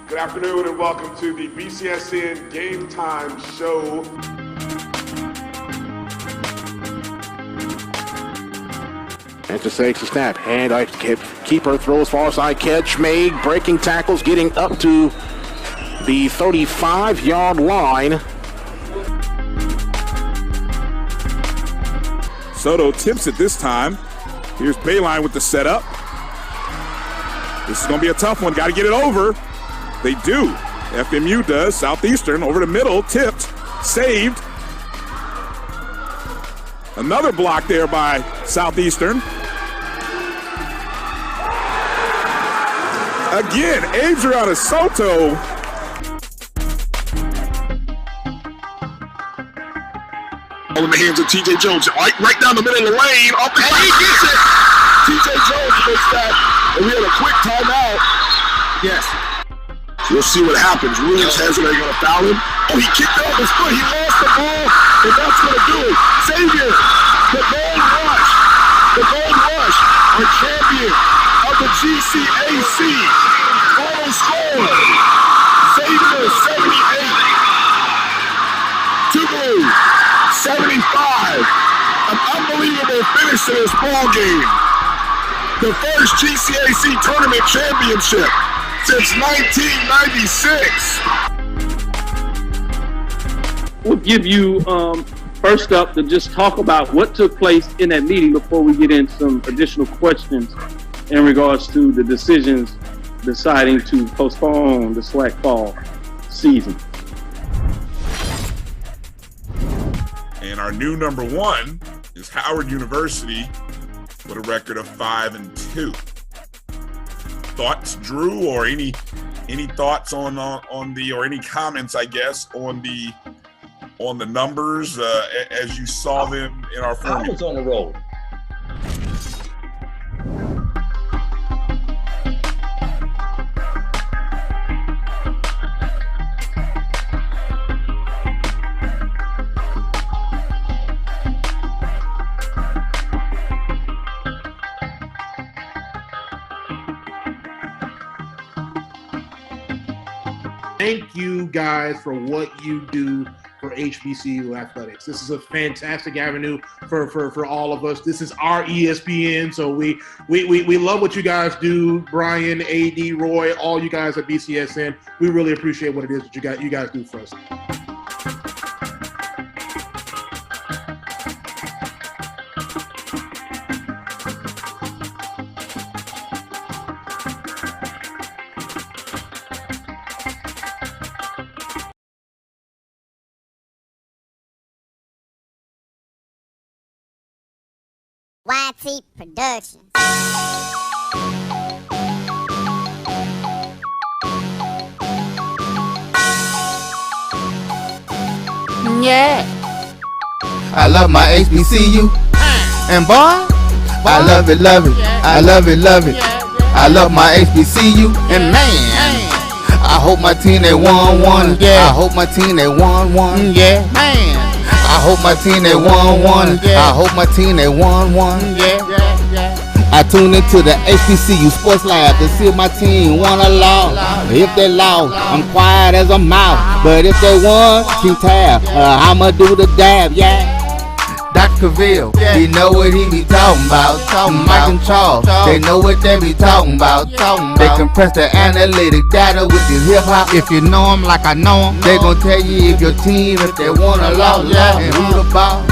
Good afternoon and welcome to the BCSN Game Time Show. Takes a snap. And keeper throws far side catch made. Breaking tackles getting up to the 35-yard line. Soto tips it this time. Here's Bayline with the setup. This is going to be a tough one. Got to get it over. They do. FMU does. Southeastern over the middle. Tipped. Saved. Another block there by Southeastern. Again, Adriana Soto. In the hands of TJ Jones, right down the middle of the lane, off the he gets it. TJ Jones makes that, and we had a quick timeout. Yes. We'll see what happens. Williams has it. Are they going to foul him? Oh, he kicked off his foot. He lost the ball, and that's going to do it. Xavier, the gold rush. The gold rush, our champion of the GCAC. Final score, Xavier 78. Tougaloo 75. An unbelievable finish to this ball game. The first GCAC tournament championship since 1996. We'll give you first up to just talk about what took place in that meeting before we get into some additional questions in regards to the decisions deciding to postpone the SWAC fall season. And our new number one is Howard University with a record of 5-2. Thoughts, Drew, or any thoughts on the, or any comments, I guess, on the numbers as you saw them in our formula? I was on the roll. Thank you guys for what you do for HBCU athletics. This is a fantastic avenue for all of us. This is our ESPN, so we love what you guys do. Brian, AD, Roy, all you guys at BCSN. We really appreciate what it is that you guys do for us. YT Productions. Yeah. I love my HBCU. And boy, I love it, love it. I love it, love it. I love my HBCU. And man, I hope my team they won. Yeah. I hope my team they won. Yeah. Man. I hope my team they won. I hope my team they won. Yeah. I tune into the HBCU Sports Lab to see if my team won or lost. If they lost, I'm quiet as a mouse. But if they won, keep tab. I'ma do the dab, yeah. Dr. Cavill, he know what he be talking about. Mike and Charles, they know what they be talking about. They compress the analytic data with this hip hop. If you know them like I know them, they gon' tell you if your team, if they won or lost, and who the ball.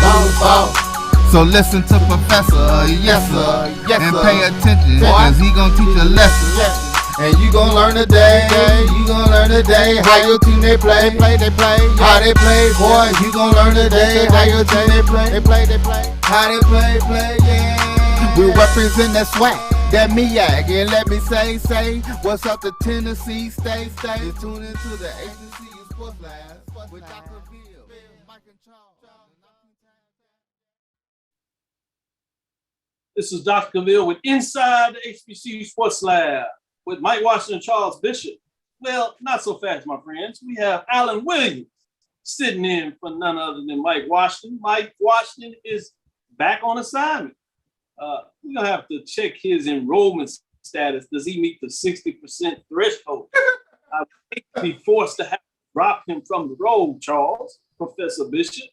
So listen to Professor, yes sir, and pay attention, cause he gon' teach a lesson. And you gon' learn today, how your team they play, how they play, boy, you gon' learn today, how your team they play, how they play, yeah. We represent that SWAC, that MEAC, and let me say, what's up to Tennessee, stay, just tune into the HBCU Sports Lab with Dr. Bill, Mike and Charles. This is Dr. Cavill with Inside the HBCU Sports Lab with Mike Washington and Charles Bishop. Well, not so fast, my friends. We have Alan Williams sitting in for none other than Mike Washington. Mike Washington is back on assignment. We're going to have to check his enrollment status. Does he meet the 60% threshold? I may be forced to have to drop him from the road, Charles, Professor Bishop,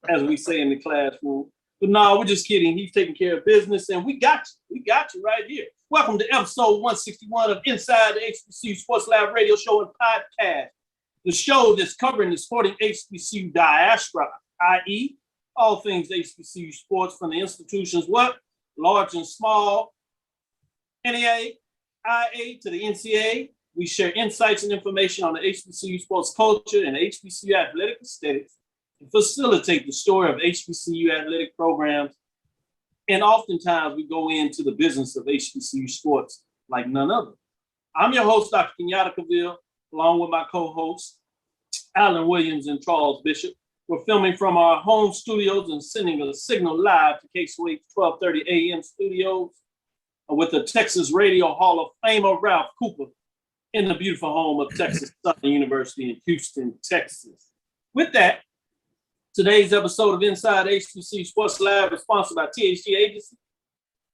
as we say in the classroom. But no, we're just kidding. He's taking care of business, and we got you. We got you right here. Welcome to episode 161 of Inside the HBCU Sports Lab radio show and podcast, the show that's covering the sporting HBCU diaspora, i.e., all things HBCU sports from the institutions, what? Large and small, NAIA, IA to the NCAA. We share insights and information on the HBCU sports culture and HBCU athletic aesthetics and facilitate the story of HBCU athletic programs. And oftentimes we go into the business of HBCU sports like none other. I'm your host, Dr. Kenyatta Cavill, along with my co-hosts, Alan Williams and Charles Bishop. We're filming from our home studios and sending a signal live to KSWH 1230 AM studios with the Texas Radio Hall of Famer Ralph Cooper in the beautiful home of Texas Southern University in Houston, Texas. With that, today's episode of Inside HBCU Sports Lab is sponsored by THG Agency.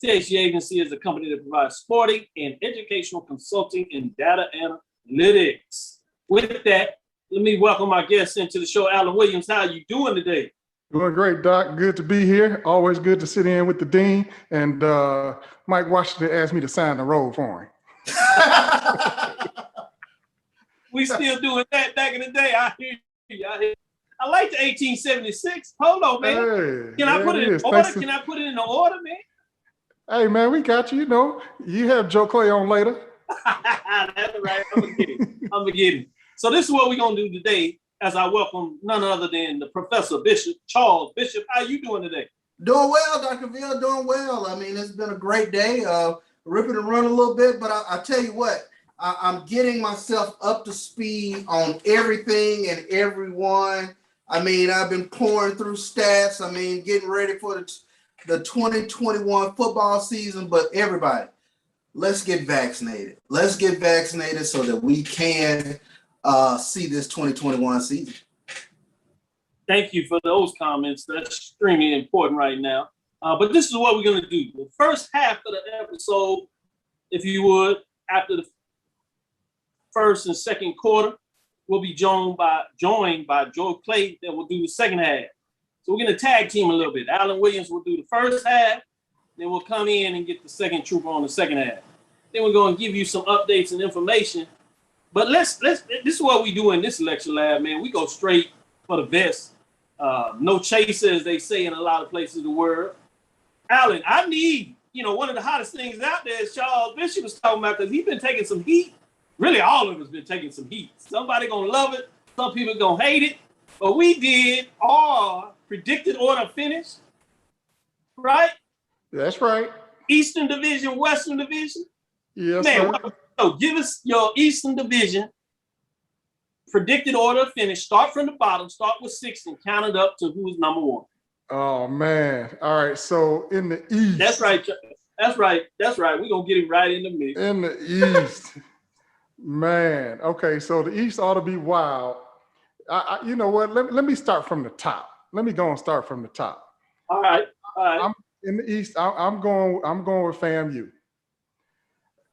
THG Agency is a company that provides sporting and educational consulting and data analytics. With that, let me welcome our guest into the show, Alan Williams. How are you doing today? Doing great, Doc. Good to be here. Always good to sit in with the dean. And Mike Washington asked me to sign the roll for him. We still doing that back in the day. I hear you. I like the 1876. Hold on, man. Hey, Can I put it in order? Can I put it in the order, man? Hey, man, we got you. You know, you have Joe Clay on later. That's right. I'm gonna get him. So this is what we're gonna do today, as I welcome none other than the Professor Bishop, Charles Bishop. How you doing today? Doing well, Dr. Ville, doing well. I mean, it's been a great day. Ripping and run a little bit, but I tell you what, I'm getting myself up to speed on everything and everyone. I mean, I've been pouring through stats. I mean, getting ready for the 2021 football season, but everybody, let's get vaccinated. Let's get vaccinated so that we can see this 2021 season. Thank you for those comments. That's extremely important right now. But this is what we're going to do. The first half of the episode, if you would, after the first and second quarter, we'll be joined by Joe Clay that will do the second half. So we're going to tag team a little bit. Alan Williams will do the first half, then we'll come in and get the second trooper on the second half. Then we're going to give you some updates and information. But this is what we do in this lecture lab, man. We go straight for the best. No chaser, as they say in a lot of places of the world. Alan, I need, one of the hottest things out there is Charles Bishop was talking about, because he's been taking some heat. Really, all of us been taking some heat. Somebody gonna love it, some people gonna hate it. But we did our predicted order finish, right? That's right. Eastern Division, Western Division. Yes, man, sir. So give us your Eastern Division predicted order of finish. Start from the bottom, start with 6 and count it up to who's number 1. Oh, man. All right. So in the East. That's right. We're going to get him right in the mix. In the East. Man. Okay. So the East ought to be wild. You know what? Let me start from the top. Let me go and start from the top. All right. In the East, I'm going with FAMU.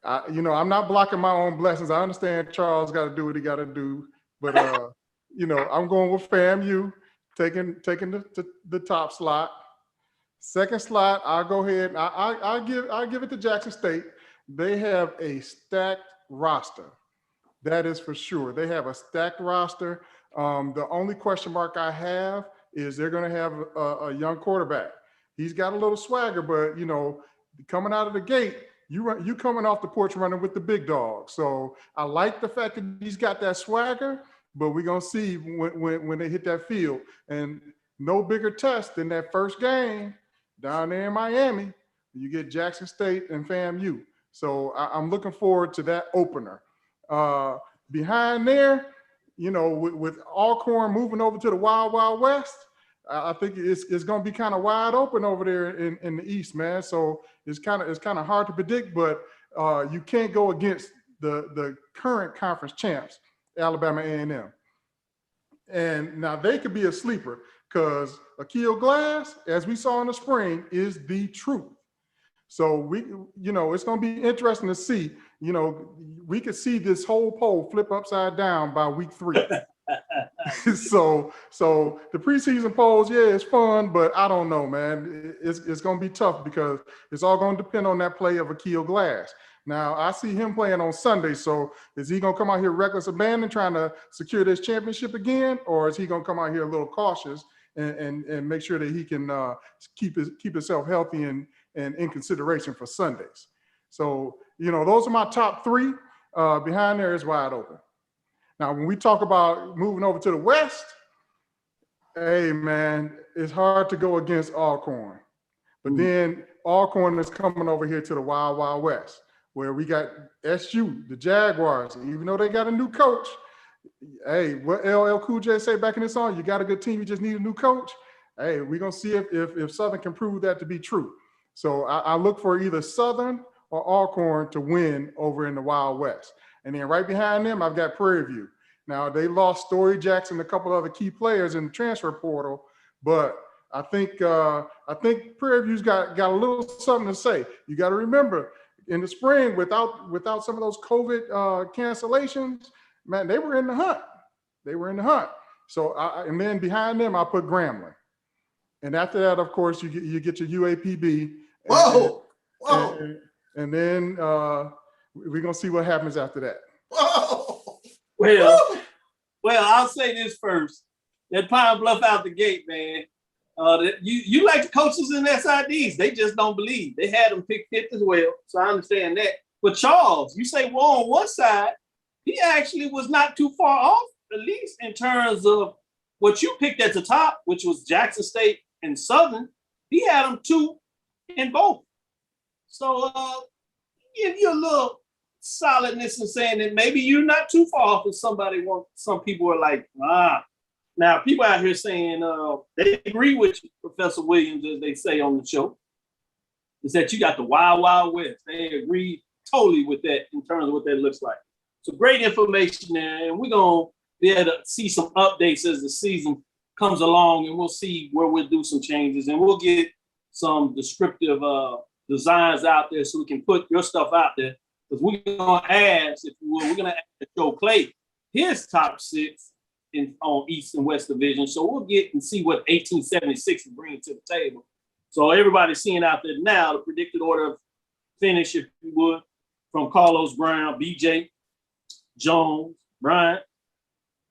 I'm not blocking my own blessings. I understand Charles got to do what he got to do, but I'm going with FAMU, taking the top slot. Second slot, I'll go ahead. I'll give it to Jackson State. They have a stacked roster. That is for sure. They have a stacked roster. The only question mark I have is they're going to have a young quarterback. He's got a little swagger, but coming out of the gate, you coming off the porch running with the big dog. So I like the fact that he's got that swagger, but we're gonna see when they hit that field. And no bigger test than that first game down there in Miami. You get Jackson State and FAMU. So I'm looking forward to that opener. Behind there, with Alcorn moving over to the Wild Wild West, I think it's going to be kind of wide open over there in the East, man. So it's kind of hard to predict, but you can't go against the current conference champs, Alabama A&M. And now they could be a sleeper because Akil Glass, as we saw in the spring, is the truth. So it's going to be interesting to see. we could see this whole poll flip upside down by week 3. So the preseason polls, yeah, it's fun, but I don't know, man. It's going to be tough because it's all going to depend on that play of Akil Glass. Now, I see him playing on Sunday, so is he going to come out here reckless abandon trying to secure this championship again, or is he going to come out here a little cautious and make sure that he can keep himself healthy and in consideration for Sundays? So, those are my top 3. Behind there is wide open. Now, when we talk about moving over to the West, hey, man, it's hard to go against Alcorn. But then Alcorn is coming over here to the Wild Wild West, where we got SU, the Jaguars. Even though they got a new coach, hey, what LL Cool J say back in this song? You got a good team, you just need a new coach. Hey, we're going to see if Southern can prove that to be true. So I look for either Southern or Alcorn to win over in the Wild West. And then right behind them, I've got Prairie View. Now, they lost Story Jackson, a couple other key players in the transfer portal, but I think Prairie View's got a little something to say. You got to remember, in the spring, without some of those COVID cancellations, man, they were in the hunt. So, and then behind them, I put Grambling. And after that, of course, you get your UAPB. Whoa! And then we're going to see what happens after that. Whoa! Well, I'll say this first. That Pine Bluff out the gate, man. You like the coaches in SIDs. They just don't believe. They had them pick 5th as well, so I understand that. But Charles, you say, well, on one side, he actually was not too far off, at least in terms of what you picked at the top, which was Jackson State and Southern. He had them 2 in both. So give you a little solidness in saying that maybe you're not too far off if some people are like, Now, people out here saying they agree with you, Professor Williams, as they say on the show, is that you got the Wild Wild West. They agree totally with that in terms of what that looks like. So great information there, and we're going to be able to see some updates as the season comes along, and we'll see where we'll do some changes, and we'll get some descriptive designs out there so we can put your stuff out there. Because we're going to ask, if you will, we're going to ask Joe Clay his top 6 on East and West Division. So we'll get and see what 1876 is bringing to the table. So everybody's seeing out there now the predicted order of finish, if you would, from Carlos Brown, BJ, Jones, Bryant,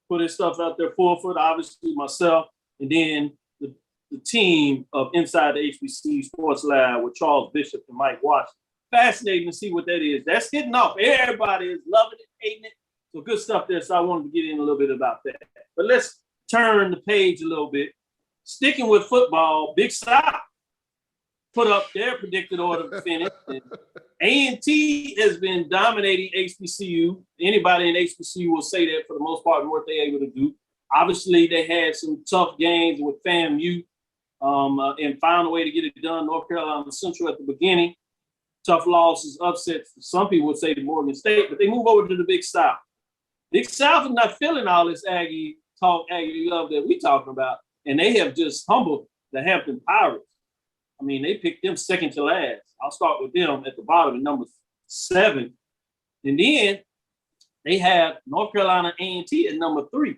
put his stuff out there, Fullfoot, obviously myself, and then the team of Inside the HBCU Sports Lab with Charles Bishop and Mike Washington. Fascinating to see what that is. That's hitting off. Everybody is loving it, hating it. So good stuff there. So I wanted to get in a little bit about that. But let's turn the page a little bit. Sticking with football, Big South put up their predicted order to finish. A&T has been dominating HBCU. Anybody in HBCU will say that for the most part and what they're able to do. Obviously, they had some tough games with FAMU and found a way to get it done. North Carolina Central at the beginning. Tough losses, upsets. Some people would say to Morgan State, but they move over to the Big South. Big South is not feeling all this Aggie talk, Aggie love that we talking about, and they have just humbled the Hampton Pirates. I mean, they picked them second to last. I'll start with them at the bottom at number 7. And then they have North Carolina A&T at number 3.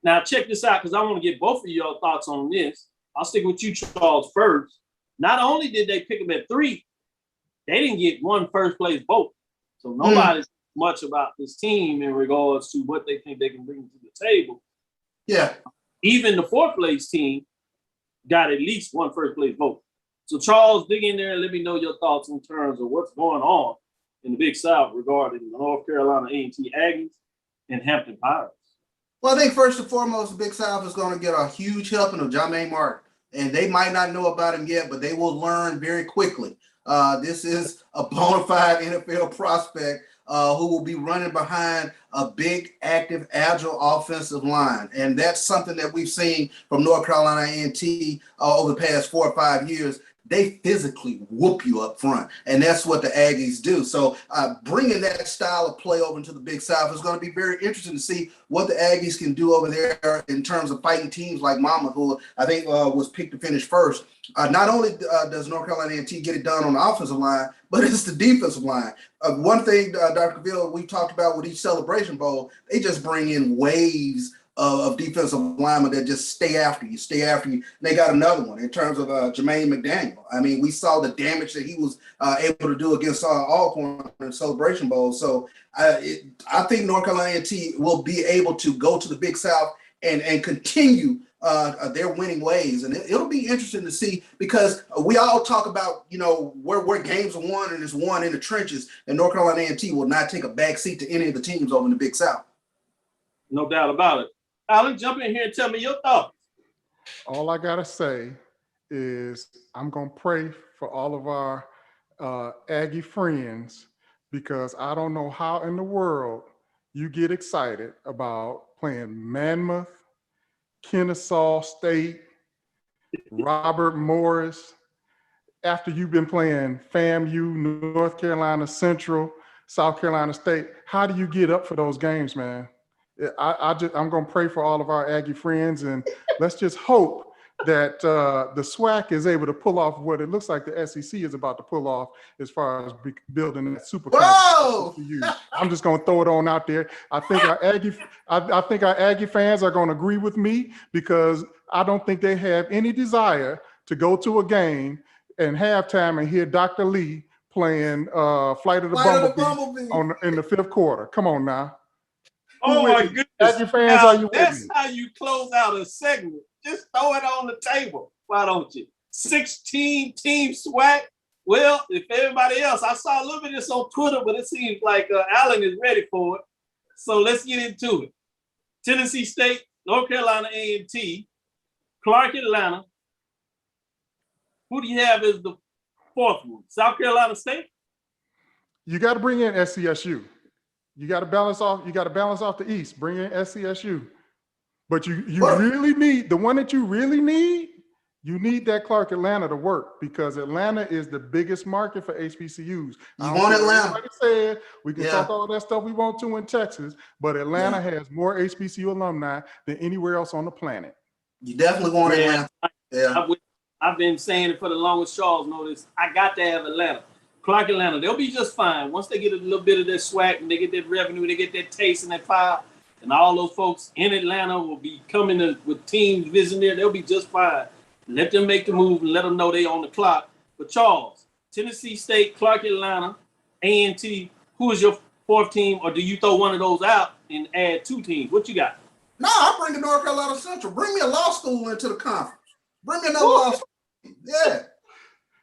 Now, check this out, because I want to get both of your thoughts on this. I'll stick with you, Charles, first. Not only did they pick them at 3, they didn't get one first place vote. So nobody's much about this team in regards to what they think they can bring to the table. Yeah. Even the 4th place team got at least one first place vote. So Charles, dig in there and let me know your thoughts in terms of what's going on in the Big South regarding the North Carolina A&T Aggies and Hampton Pirates. Well, I think first and foremost, the Big South is going to get a huge helping of Jermaine Martin. And they might not know about him yet, but they will learn very quickly. This is a bona fide NFL prospect who will be running behind a big, active, agile offensive line. And that's something that we've seen from North Carolina A&T over the past 4 or 5 years. they physically whoop you up front. And that's what the Aggies do. So bringing that style of play over into the Big South is going to be very interesting to see what the Aggies can do over there in terms of fighting teams like Mama, who I think was picked to finish first. Not only does North Carolina A&T get it done on the offensive line, but it's the defensive line. One thing, Dr. Cavill, we talked about with each Celebration Bowl, they just bring in waves of defensive linemen that just stay after you. And they got another one in terms of Jermaine McDaniel. I mean, we saw the damage that he was able to do against Alcorn in Celebration Bowl. So I think North Carolina A&T will be able to go to the Big South and continue their winning ways. And it'll be interesting to see, because we all talk about, where games are won, and it's won in the trenches, and North Carolina A&T will not take a back seat to any of the teams over in the Big South. No doubt about it. Alan, jump in here and tell me your thoughts. All I got to say is I'm going to pray for all of our Aggie friends, because I don't know how in the world you get excited about playing Monmouth, Kennesaw State, Robert Morris, after you've been playing FAMU, North Carolina Central, South Carolina State. How do you get up for those games, man? I'm going to pray for all of our Aggie friends, and let's just hope that the SWAC is able to pull off what it looks like the SEC is about to pull off as far as building that super conference. I'm just going to throw it on out there. I think our Aggie fans are going to agree with me, because I don't think they have any desire to go to a game and halftime and hear Dr. Lee playing Flight of the Bumblebee in the fifth quarter. Come on now. Oh my goodness. Aggie fans, are you That's how you close out a segment. Just throw it on the table. Why don't you? 16 team SWAC. Well, if everybody else, I saw a little bit of this on Twitter, but it seems like Allen is ready for it. So let's get into it. Tennessee State, North Carolina A&T, Clark Atlanta. Who do you have as the fourth one? South Carolina State? You got to bring in SCSU. You got to balance off the East. Bring in SCSU. But you really need the one that you really need. You need that Clark Atlanta to work, because Atlanta is the biggest market for HBCUs. You want Atlanta? Said we can talk all that stuff we want to in Texas, but Atlanta has more HBCU alumni than anywhere else on the planet. You definitely want Atlanta. Yeah. I've been saying it for the longest. Charles noticed. I got to have Atlanta. Clark Atlanta, they'll be just fine. Once they get a little bit of that SWAC and they get that revenue, they get that taste and that fire, and all those folks in Atlanta will be coming with teams visiting there. They'll be just fine. Let them make the move and let them know they on the clock. But Charles, Tennessee State, Clark Atlanta, A&T, who is your fourth team, or do you throw one of those out and add two teams? What you got? No, I'm bringing North Carolina Central. Bring me a law school into the conference. Bring me another law school. Yeah.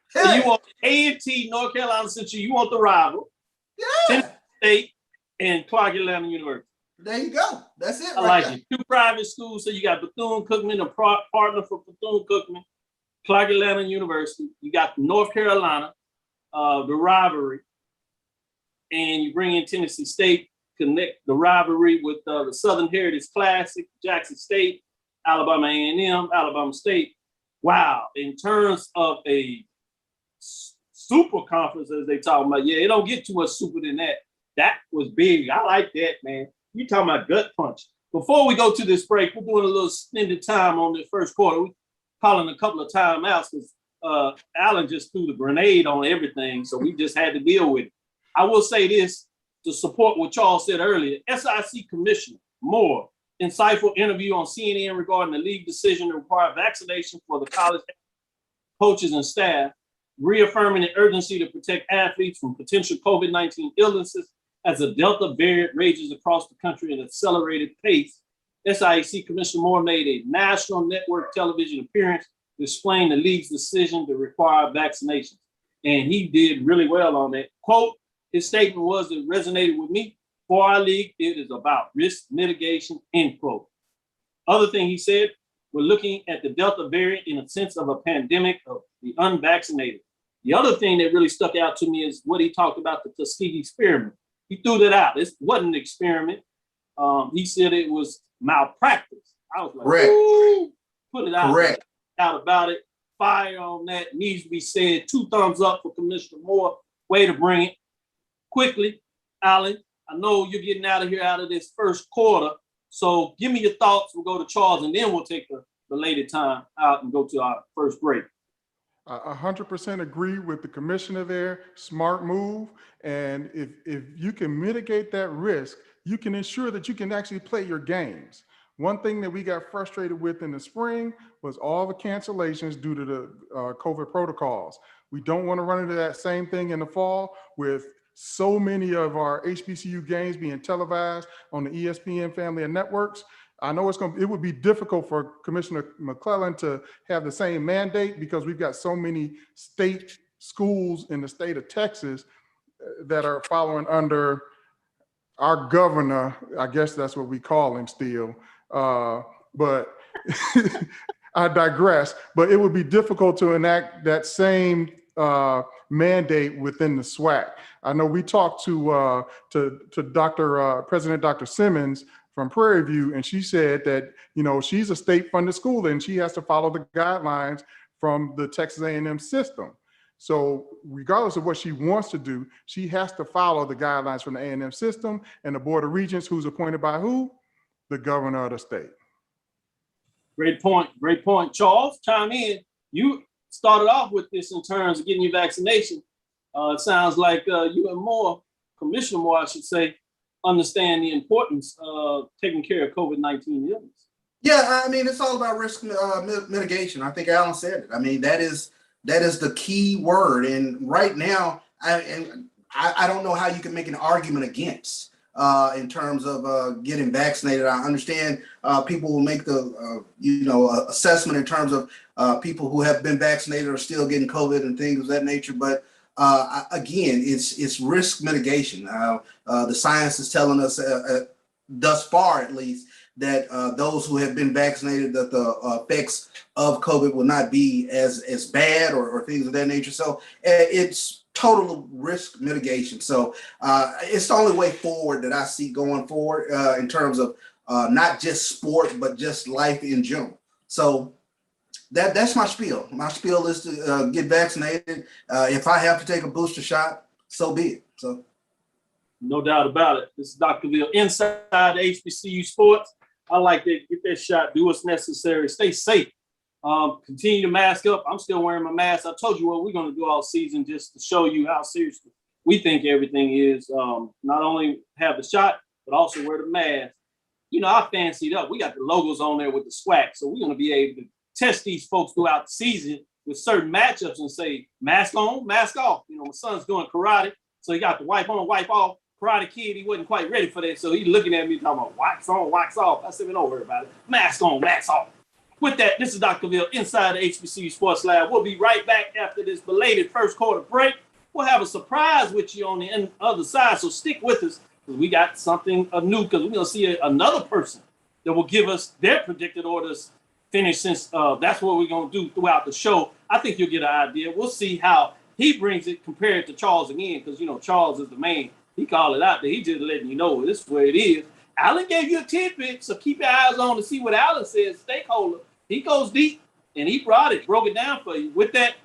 So you want A&T, North Carolina Central, you want the rival. Yeah. Tennessee State and Clark Atlanta University. There you go. That's it. I like it. Two private schools. So you got Bethune-Cookman, a partner for Bethune-Cookman, Clark Atlanta University. You got North Carolina, the rivalry. And you bring in Tennessee State, connect the rivalry with the Southern Heritage Classic, Jackson State, Alabama A&M, Alabama State. Wow. In terms of a super conference, as they talking about, it don't get too much super than that. That was big. I like that, man. You talking about gut punch. Before we go to this break, we're doing a little extended time on the first quarter. We're calling a couple of timeouts because Allen just threw the grenade on everything, so we just had to deal with it. I will say this to support what Charles said earlier. SIC Commissioner Moore, insightful interview on CNN regarding the league decision to require vaccination for the college coaches and staff, reaffirming the urgency to protect athletes from potential COVID-19 illnesses as the Delta variant rages across the country at an accelerated pace. SIC Commissioner Moore made a national network television appearance to explain the league's decision to require vaccinations. And he did really well on that. Quote, his statement was, it resonated with me. For our league, it is about risk mitigation, end quote. Other thing he said, we're looking at the Delta variant in a sense of a pandemic of the unvaccinated. The other thing that really stuck out to me is what he talked about, the Tuskegee experiment. He threw that out. It wasn't an experiment. He said it was malpractice. I was like, Correct. put it out, Correct. Out about it. fire on that. Needs to be said. 2 thumbs up for Commissioner Moore. Way to bring it. Quickly, Alan, I know you're getting out of this first quarter. So give me your thoughts. We'll go to Charles, and then we'll take the related time out and go to our first break. 100% agree with the commissioner there. Smart move. And if you can mitigate that risk, you can ensure that you can actually play your games. One thing that we got frustrated with in the spring was all the cancellations due to the COVID protocols. We don't want to run into that same thing in the fall with so many of our HBCU games being televised on the ESPN family of networks. I know it would be difficult for Commissioner McClellan to have the same mandate because we've got so many state schools in the state of Texas that are following under our governor. I guess that's what we call him still. But I digress. But it would be difficult to enact that same mandate within the SWAC. I know we talked to President Dr. Simmons from Prairie View, and she said that, you know, she's a state-funded school and she has to follow the guidelines from the Texas A&M system. So regardless of what she wants to do, she has to follow the guidelines from the A&M system and the Board of Regents, who's appointed by who? The governor of the state. Great point. Great point. Charles, chime in. You started off with this in terms of getting your vaccination. It sounds like you and Moore, Commissioner Moore, I should say, understand the importance of taking care of COVID-19 illness. Yeah, I mean, it's all about risk mitigation. I think Alan said it. I mean, that is the key word. And right now, I don't know how you can make an argument against in terms of getting vaccinated. I understand people will make the assessment in terms of people who have been vaccinated are still getting COVID and things of that nature. But again, it's risk mitigation. The science is telling us, thus far at least, that those who have been vaccinated, that the effects of COVID will not be as bad or things of that nature. So it's total risk mitigation. So it's the only way forward that I see going forward in terms of not just sport, but just life in general. So that's my spiel. My spiel is to get vaccinated. If I have to take a booster shot, so be it. So, no doubt about it. This is Dr. Ville inside HBCU Sports. I like that. Get that shot. Do what's necessary. Stay safe. Continue to mask up. I'm still wearing my mask. I told you what we're going to do all season just to show you how seriously we think everything is. Not only have the shot, but also wear the mask. You know, I fancied up. We got the logos on there with the SWAC, so we're going to be able to test these folks throughout the season with certain matchups and say, mask on, mask off. You know, my son's doing karate, so he got the wipe on, wipe off. Karate Kid, he wasn't quite ready for that, so he's looking at me talking about wax on, wax off. I said, well, don't worry about it. Mask on, mask off. With that, this is Dr. Ville inside the HBCU Sports Lab. We'll be right back after this belated first quarter break. We'll have a surprise with you on the other side, so stick with us because we got something new because we're going to see another person that will give us their predicted orders finished since that's what we're going to do throughout the show. I think you'll get an idea. We'll see how he brings it compared to Charles again because, you know, Charles is the man. He called it out there. He just letting you know this is where it is. Alan gave you a tidbit, so keep your eyes on to see what Alan says, stakeholder. He goes deep, and he broke it down for you. With that,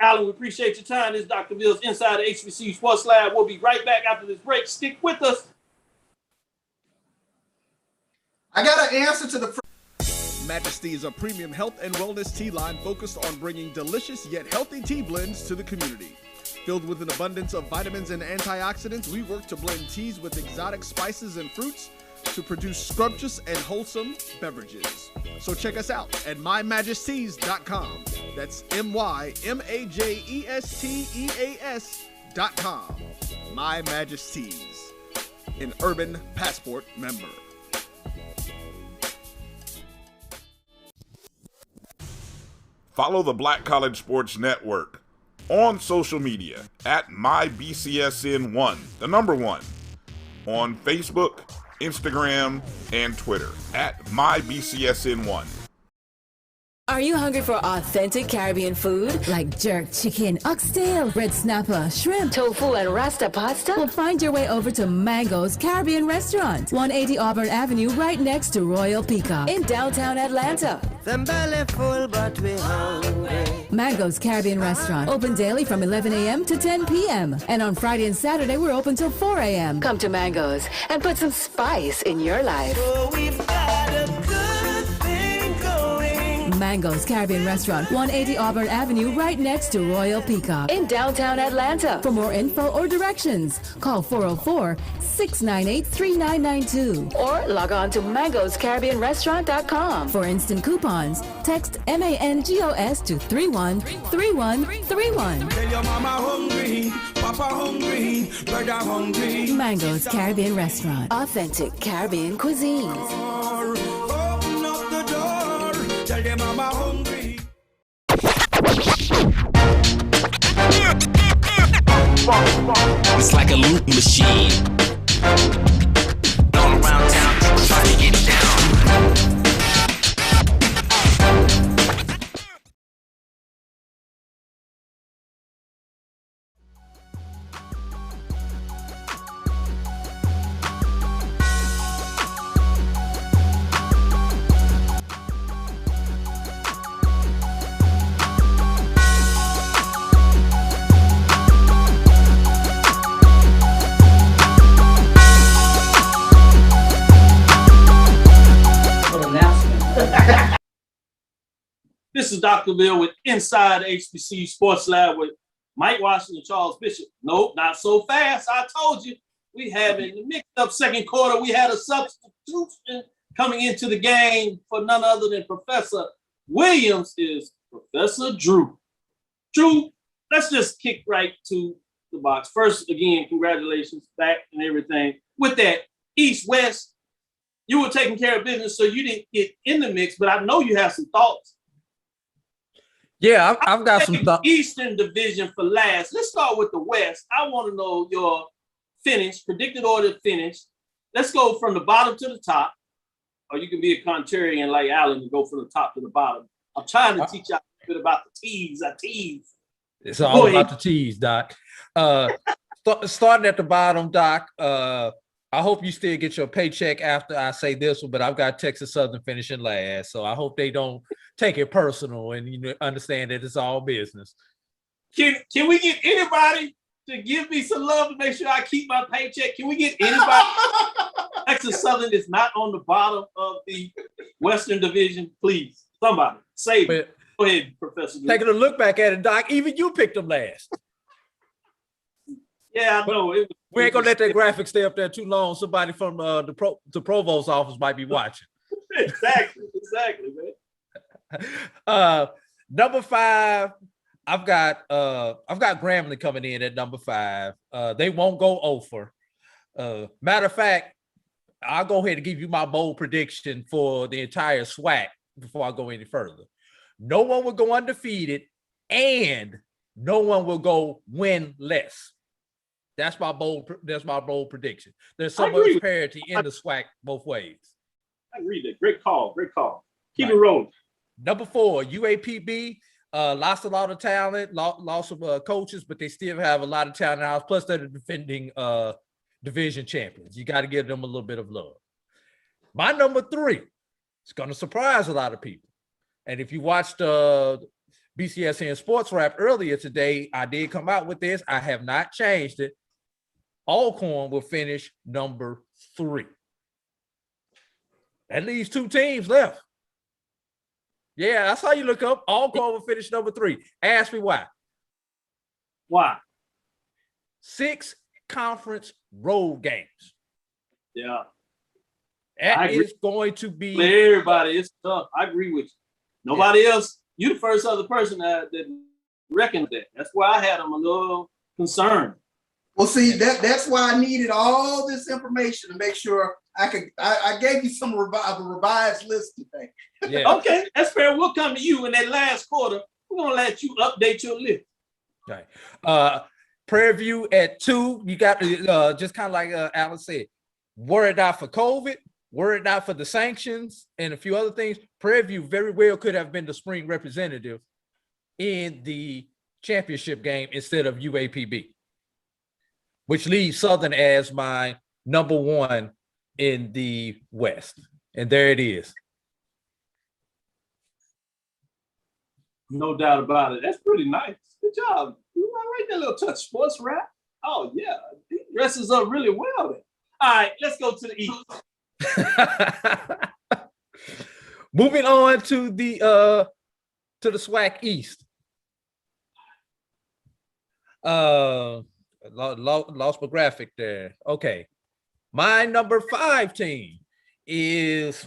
Alan, we appreciate your time. This is Dr. Ville's Inside the HBCU Sports Lab. We'll be right back after this break. Stick with us. I got an answer to the Majesty is a premium health and wellness tea line focused on bringing delicious yet healthy tea blends to the community. Filled with an abundance of vitamins and antioxidants, we work to blend teas with exotic spices and fruits to produce scrumptious and wholesome beverages. So check us out at mymajesties.com. That's MyMajesties.com. My Majesties, an Urban Passport member. Follow the Black College Sports Network on social media at MyBCSN1, the number 1, on Facebook, Instagram, and Twitter at MyBCSN1. Are you hungry for authentic Caribbean food like jerk chicken, oxtail, red snapper, shrimp, tofu, and rasta pasta? Well, find your way over to Mango's Caribbean Restaurant, 180 Auburn Avenue, right next to Royal Peacock in downtown Atlanta. Them belly full, but we hungry. Mango's Caribbean Restaurant, open daily from 11 a.m. to 10 p.m. And on Friday and Saturday, we're open till 4 a.m. Come to Mango's and put some spice in your life. Oh, we've got a good thing going. Mango's Caribbean Restaurant, 180 Auburn Avenue, right next to Royal Peacock in downtown Atlanta. For more info or directions, call 404-698-3992 or log on to mangoscaribbeanrestaurant.com. For instant coupons, text MANGOS to 313131. Tell your mama hungry, papa hungry, brother hungry. Mango's Caribbean Restaurant, authentic Caribbean cuisines. Open up the door, tell your mama hungry. It's like a loop machine. All around town, trying to get down. This is Dr. Bill with Inside HBCU Sports Lab with Mike Washington and Charles Bishop. Nope, not so fast. I told you. We have in the mixed up second quarter, we had a substitution coming into the game for none other than Professor Williams is Professor Drew. Drew, let's just kick right to the box. First, again, congratulations back and everything. With that, East-West, you were taking care of business, so you didn't get in the mix, but I know you have some thoughts. Yeah, I've got some thoughts. Eastern Division for last. Let's start with the West. I want to know your finish, predicted order finish. Let's go from the bottom to the top, or you can be a contrarian like Allen and go from the top to the bottom. I'm trying to teach you a bit about the teas. I tease. It's all about the teas, Doc. Starting at the bottom, Doc. I hope you still get your paycheck after I say this one, but I've got Texas Southern finishing last, so I hope they don't take it personal and understand that it's all business. Can we get anybody to give me some love to make sure I keep my paycheck? Can we get anybody? Texas Southern is not on the bottom of the Western Division, please. Somebody save it. Go ahead, Professor. Taking a look back at it, Doc, even you picked them last. Yeah, I know. We ain't gonna let that graphic stay up there too long. Somebody from the Provost's office might be watching. Exactly, man. Number 5, I've got Grambling coming in at number 5. They won't go over. Matter of fact, I'll go ahead and give you my bold prediction for the entire SWAC before I go any further. No one will go undefeated, and no one will go winless. That's my bold prediction. There's so much parity in the SWAC both ways. I agree that. Great call. Keep it rolling. Number 4, UAPB lost a lot of talent, lost some coaches, but they still have a lot of talent in the house. Plus, they're the defending division champions. You got to give them a little bit of love. My number 3 is going to surprise a lot of people. And if you watched BCSN Sports Wrap earlier today, I did come out with this. I have not changed it. Alcorn will finish number 3. That leaves 2 teams left. Yeah, that's how you look up. Alcorn will finish number 3. Ask me why. Why? 6 conference road games. Yeah. That is going to be everybody. It's tough. I agree with you. Nobody else. You're the first other person that reckoned that. That's why I had them a little concerned. Well, see, that's why I needed all this information to make sure I gave you some revised list today. Yeah. Okay, that's fair. We'll come to you in that last quarter. We're gonna let you update your list. Right. Prairie View at 2. You got to just kind of like Alan said, worried out for COVID. were it not for the sanctions and a few other things, Prairie View very well could have been the spring representative in the championship game instead of UAPB, which leaves Southern as my number one in the West. And there it is. No doubt about it. That's pretty nice. Good job. You like that little touch sports rap? Oh, yeah. He dresses up really well then. All right, let's go to the East. Moving on to the SWAC East. Lost my graphic there. Okay. My number 5 team is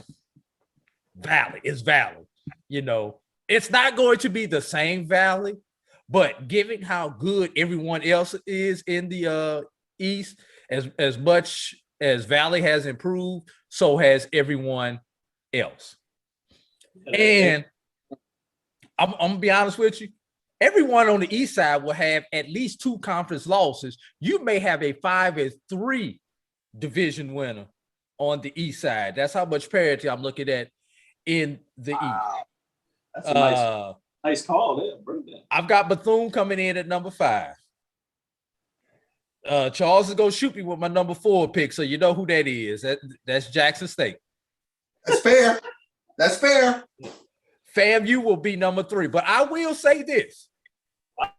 Valley. It's Valley. You know, it's not going to be the same Valley, but given how good everyone else is in the East, as much as Valley has improved, so has everyone else. And I'm gonna be honest with you, everyone on the East side will have at least 2 conference losses. You may have a 5-3 division winner on the East side. That's how much parity I'm looking at in the East. That's a nice call there. Bring that. I've got Bethune coming in at number 5. Charles is gonna shoot me with my number 4 pick, so you know who that is. That's Jackson State. That's fair. That's fair. FAMU will be number 3, but I will say this: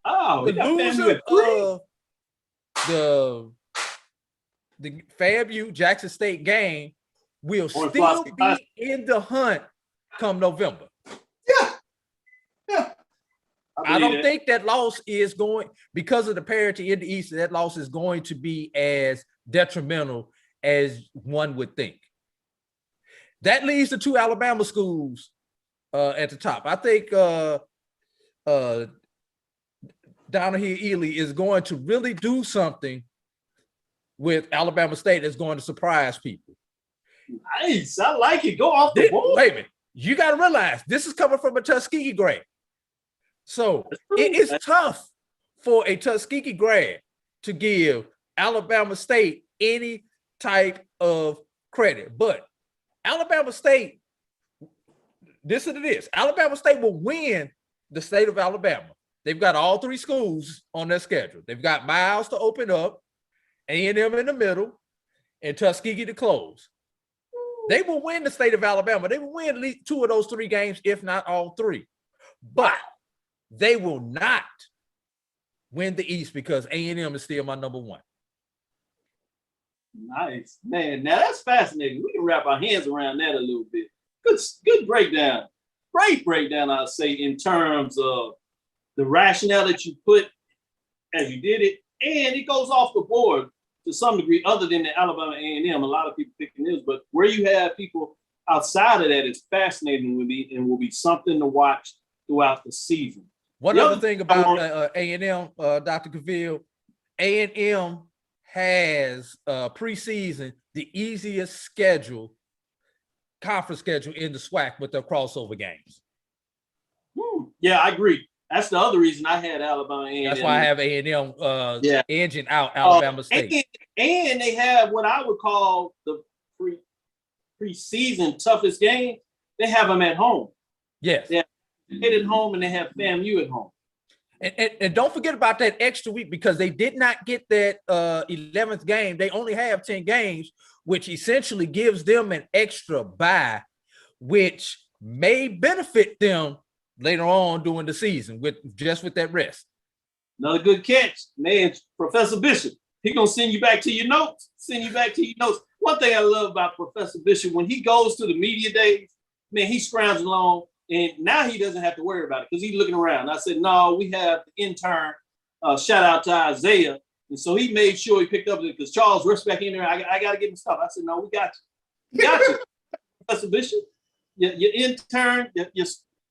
the loser of the FAMU Jackson State game will still be in the hunt come November. I don't think that loss is going, because of the parity in the East, that loss is going to be as detrimental as one would think. That leaves the 2 Alabama schools at the top. I think Donahue-Ely is going to really do something with Alabama State that's going to surprise people. Nice. I like it. Go off the board. Wait a minute. You got to realize this is coming from a Tuskegee grad. So it is tough for a Tuskegee grad to give Alabama State any type of credit. But Alabama State, this is this. Alabama State will win the state of Alabama. They've got all 3 schools on their schedule. They've got Miles to open up, A&M in the middle, and Tuskegee to close. They will win the state of Alabama. They will win at least 2 of those 3 games, if not all 3. But they will not win the East because A&M is still my number 1. Nice, man. Now that's fascinating. We can wrap our hands around that a little bit. Good breakdown. Great breakdown, I'd say, in terms of the rationale that you put as you did it, and it goes off the board to some degree, other than the Alabama A&M. A lot of people picking this, but where you have people outside of that is fascinating with me and will be something to watch throughout the season. One other thing about A&M, Dr. Cavill, A&M has preseason the easiest conference schedule in the SWAC with their crossover games. Yeah, I agree. That's the other reason I had Alabama A&M. That's why I have A&M edging out Alabama State. And they have what I would call the preseason toughest game. They have them at home. Yes. They have State at home and they have FAMU at home. And don't forget about that extra week, because they did not get that 11th game. They only have 10 games, which essentially gives them an extra bye, which may benefit them later on during the season with that rest. Another good catch, man. Professor Bishop, he gonna send you back to your notes. One thing I love about Professor Bishop, when he goes to the media days, man, he scrounges along, and now he doesn't have to worry about it because he's looking around. I said, no, we have the intern. Shout out to Isaiah, and so he made sure he picked up because Charles rushed back in there. I got to get him stuff. I said, no, we got you. We got you, Professor Bishop. Your intern,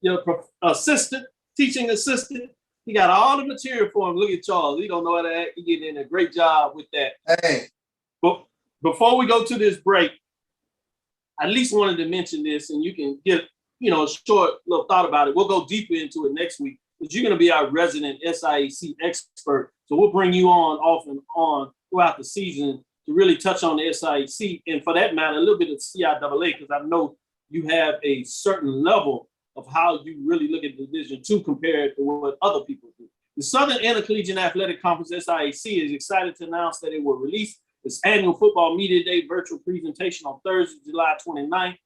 your assistant, teaching assistant. He got all the material for him. Look at Charles. He don't know how to act. He getting in a great job with that. Hey. But before we go to this break, I at least wanted to mention this, and you can get a short little thought about it. We'll go deeper into it next week, because you're going to be our resident SIAC expert. So we'll bring you on off and on throughout the season to really touch on the SIAC, and for that matter, a little bit of CIAA, because I know you have a certain level of how you really look at Division II compared to what other people do. The Southern Intercollegiate Athletic Conference, SIAC, is excited to announce that it will release its annual Football Media Day virtual presentation on Thursday, July 29th.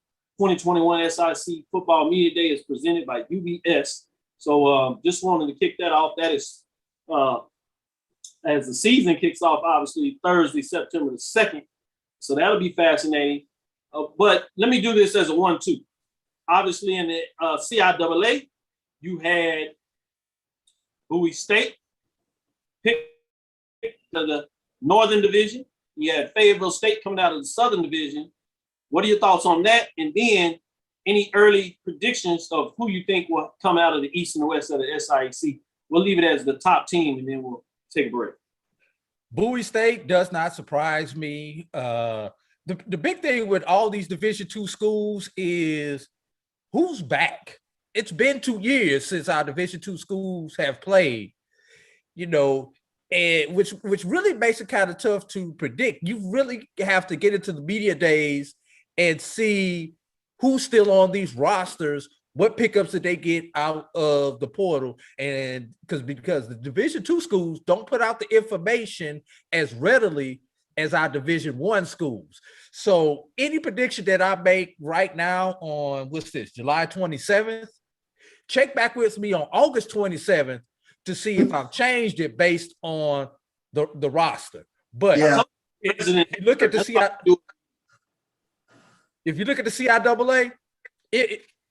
2021 SIC Football Media Day is presented by UBS. So just wanted to kick that off. That is, as the season kicks off, obviously, Thursday, September the 2nd. So that'll be fascinating. But let me do this as a 1-2. Obviously, in the CIAA, you had Bowie State pick the Northern Division. You had Fayetteville State coming out of the Southern Division. What are your thoughts on that? And then any early predictions of who you think will come out of the East and the West of the SIAC? We'll leave it as the top team, and then we'll take a break. Bowie State does not surprise me. The big thing with all these Division II schools is who's back. It's been 2 years since our Division II schools have played, you know, and which really makes it kind of tough to predict. You really have to get into the media days and see who's still on these rosters, what pickups did they get out of the portal, and because the Division II schools don't put out the information as readily as our Division I schools. So any prediction that I make right now on, what's this, July 27th, check back with me on August 27th to see if I've changed it based on the roster. But if you look at the CIAA,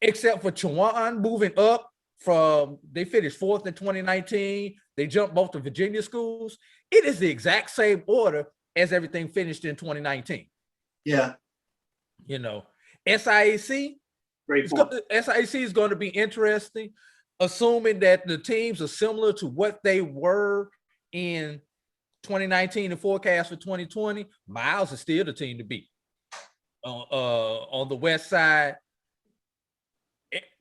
except for Chowan moving up from, they finished 4th in 2019, they jumped both the Virginia schools, it is the exact same order as everything finished in 2019. Yeah. You know, SIAC is going to be interesting, assuming that the teams are similar to what they were in 2019 and forecast for 2020. Miles is still the team to beat. On the west side,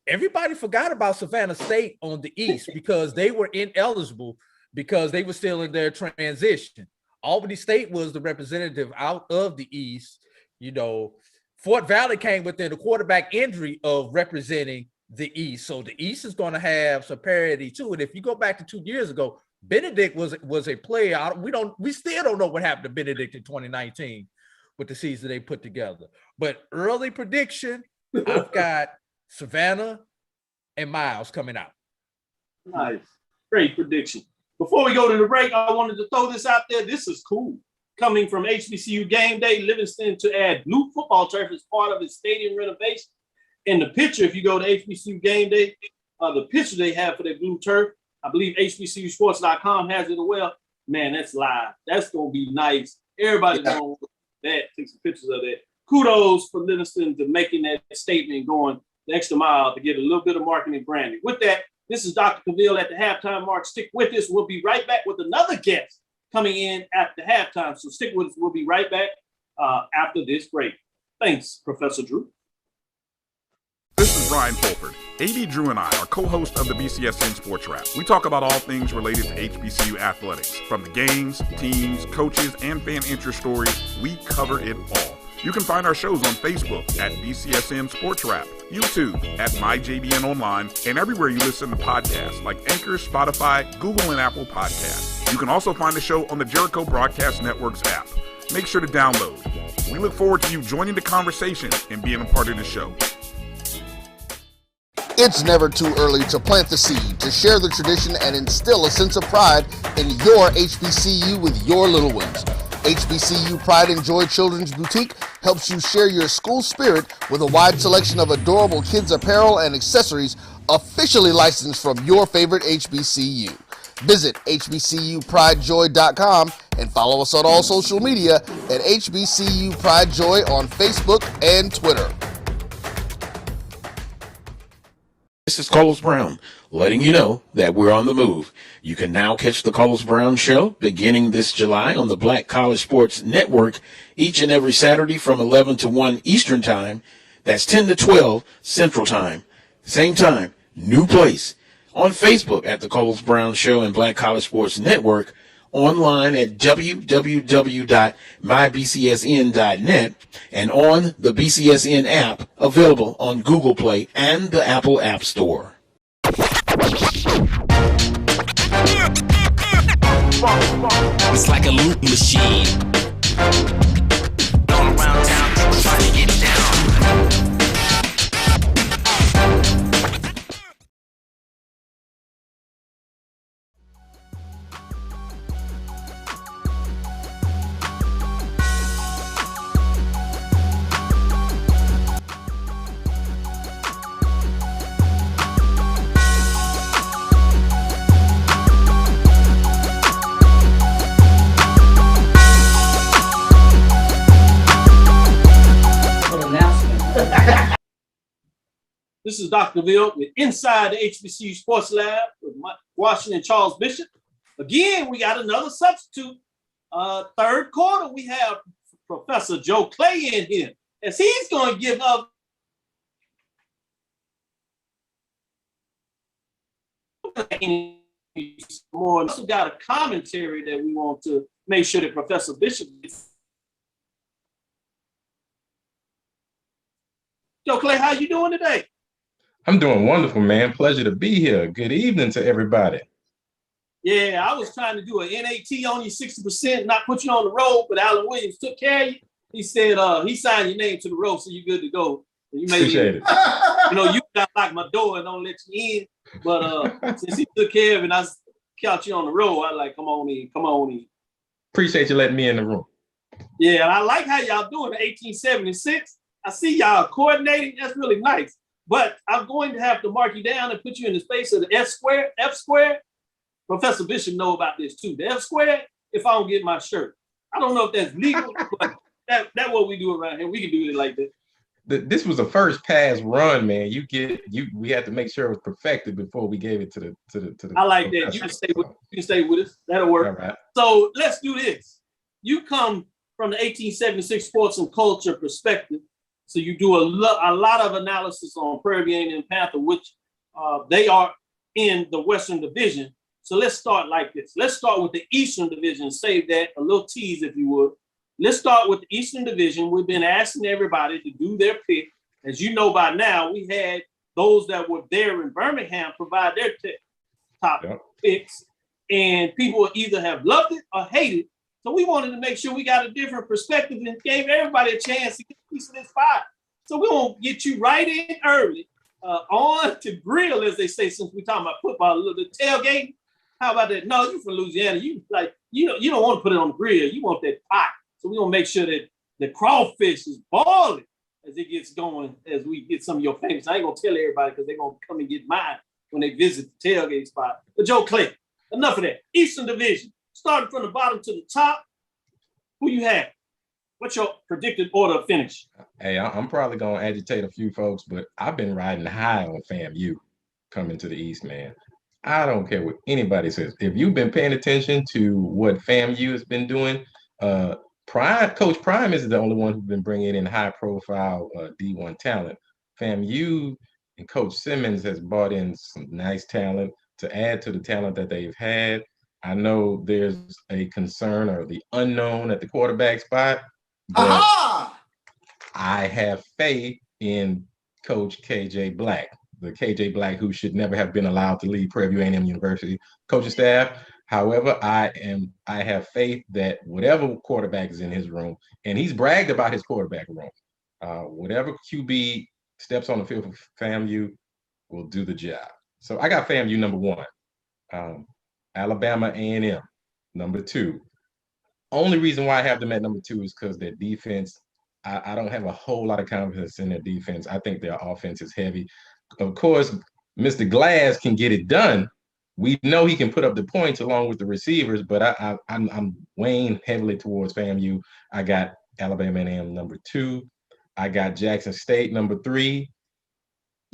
everybody forgot about Savannah State on the east because they were ineligible because they were still in their transition. Albany State was the representative out of the east. You know, Fort Valley came within a quarterback injury of representing the east. So the east is going to have some parity too. And if you go back to 2 years ago, Benedict was a player. We still don't know what happened to Benedict in 2019 with the season they put together. But early prediction, I've got Savannah and Miles coming out. Nice. Great prediction. Before we go to the break, I wanted to throw this out there. This is cool. Coming from HBCU Game Day, Livingston to add blue football turf as part of its stadium renovation. In the picture, if you go to HBCU Game Day, the picture they have for their blue turf, I believe HBCUsports.com has it as well. Man, that's live. That's going to be nice. Everybody knows that. Take some pictures of that. Kudos for Livingston to making that statement, going the extra mile to get a little bit of marketing branding. With that, this is Dr. Cavill at the halftime mark. Stick with us. We'll be right back with another guest coming in at the halftime. So stick with us. We'll be right back after this break. Thanks, Professor Drew. This is Ryan Fulford. AD Drew and I are co-hosts of the BCSN Sports Wrap. We talk about all things related to HBCU athletics. From the games, teams, coaches, and fan interest stories, we cover it all. You can find our shows on Facebook at BCSN Sports Wrap, YouTube at MyJBN Online, and everywhere you listen to podcasts like Anchor, Spotify, Google, and Apple Podcasts. You can also find the show on the Jericho Broadcast Network's app. Make sure to download. We look forward to you joining the conversation and being a part of the show. It's never too early to plant the seed, to share the tradition, and instill a sense of pride in your HBCU with your little ones. HBCU Pride and Joy Children's Boutique helps you share your school spirit with a wide selection of adorable kids apparel and accessories officially licensed from your favorite HBCU. Visit hbcupridejoy.com and follow us on all social media at HBCU Pride Joy on Facebook and Twitter. This is Carlos Brown, letting you know that we're on the move. You can now catch the Carlos Brown Show beginning this July on the Black College Sports Network each and every Saturday from 11 to 1 Eastern Time. That's 10 to 12 Central Time. Same time, new place. On Facebook at the Carlos Brown Show and Black College Sports Network. online at www.mybcsn.net, and on the BCSN app, available on Google Play and the Apple App Store. It's like a loop machine. All around town, people trying to get down. This is Dr. Ville with Inside the HBCU Sports Lab with Mike Washington and Charles Bishop. Again, we got another substitute. Third quarter, we have Professor Joe Clay in here, as he's going to give us more. We also got a commentary that we want to make sure that Professor Bishop gets. Joe Clay, how you doing today? I'm doing wonderful, man. Pleasure to be here. Good evening to everybody. Yeah, I was trying to do an NAT on you 60%, not put you on the road, but Alan Williams took care of you. He said he signed your name to the road, so you're good to go. You Appreciate it. You know, you got like my door and don't let you in, but since he took care of it, and I caught you on the road, I like, come on in. Appreciate you letting me in the room. Yeah, and I like how y'all doing the 1876. I see y'all coordinating. That's really nice. But I'm going to have to mark you down and put you in the space of the F squared. Professor Bishop know about this too. The F squared, if I don't get my shirt. I don't know if that's legal, but that's what we do around here. We can do it like that. This was a first pass run, man. We had to make sure it was perfected before we gave it to the I like that. You can stay with us. That'll work. All right. So let's do this. You come from the 1876 sports and culture perspective. So you do a lot of analysis on Prairie View and Panther, which they are in the Western Division. So let's start like this. Let's start with the Eastern Division. Save that, a little tease if you would. Let's start with the Eastern Division. We've been asking everybody to do their pick. As you know by now, we had those that were there in Birmingham provide their top picks. And people either have loved it or hated it. So we wanted to make sure we got a different perspective and gave everybody a chance to get a piece of this pie. So we won't get you right in early on to grill, as they say, since we're talking about football, a little tailgate. How about that? No, you're from Louisiana. You don't want to put it on the grill. You want that pot. So we're going to make sure that the crawfish is boiling as it gets going, as we get some of your favorites. I ain't going to tell everybody because they're going to come and get mine when they visit the tailgate spot. But Joe Clay, enough of that. Eastern Division. Starting from the bottom to the top, who you have? What's your predicted order of finish? Hey, I'm probably going to agitate a few folks, but I've been riding high on FAMU coming to the East, man. I don't care what anybody says. If you've been paying attention to what FAMU has been doing, Coach Prime is the only one who's been bringing in high-profile D1 talent. FAMU and Coach Simmons has brought in some nice talent to add to the talent that they've had. I know there's a concern or the unknown at the quarterback spot, but I have faith in Coach KJ Black, the KJ Black who should never have been allowed to lead Prairie View A&M University coaching staff. However, I have faith that whatever quarterback is in his room, and he's bragged about his quarterback room, whatever QB steps on the field for FAMU will do the job. So I got FAMU number one. Alabama A&M, number two. Only reason why I have them at number two is because their defense, I don't have a whole lot of confidence in their defense. I think their offense is heavy. Of course, Mr. Glass can get it done. We know he can put up the points along with the receivers, but I'm weighing heavily towards FAMU. I got Alabama A&M number two. I got Jackson State number three.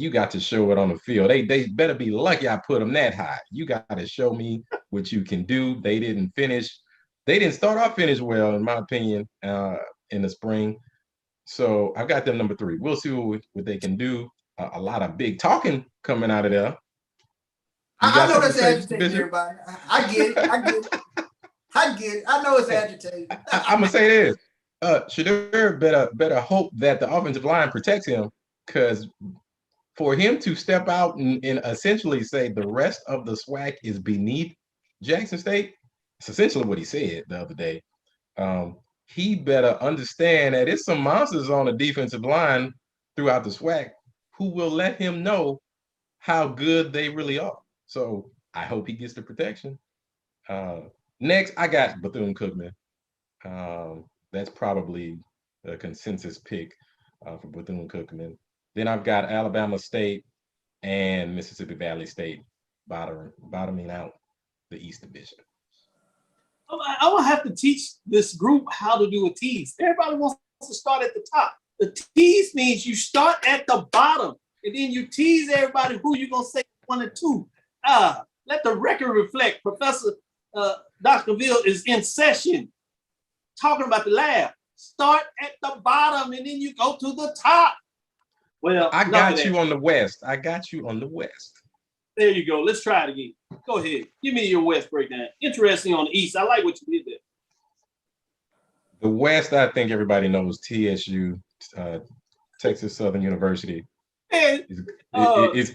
You got to show it on the field. They better be lucky I put them that high. You got to show me what you can do. They didn't start off finish well, in my opinion, in the spring. So I've got them number three. We'll see what they can do. A lot of big talking coming out of there. I know that's agitating everybody. I get it. I get it. I know it's agitated. I'm gonna say this. Shadur better hope that the offensive line protects him, because for him to step out and essentially say the rest of the SWAC is beneath Jackson State, it's essentially what he said the other day. He better understand that it's some monsters on the defensive line throughout the SWAC who will let him know how good they really are. So I hope he gets the protection. Next, I got Bethune-Cookman. That's probably a consensus pick for Bethune-Cookman. Then I've got Alabama State and Mississippi Valley State bottoming out the East Division. I will have to teach this group how to do a tease. Everybody wants to start at the top. The tease means you start at the bottom and then you tease everybody who you're going to say 1 and 2. Let the record reflect. Professor Dr. Ville is in session talking about the lab. Start at the bottom and then you go to the top. Well, I got you on the West. I got you on the West. There you go. Let's try it again. Go ahead. Give me your West breakdown. Interesting on the East. I like what you did there. The West, I think everybody knows TSU, Texas Southern University, is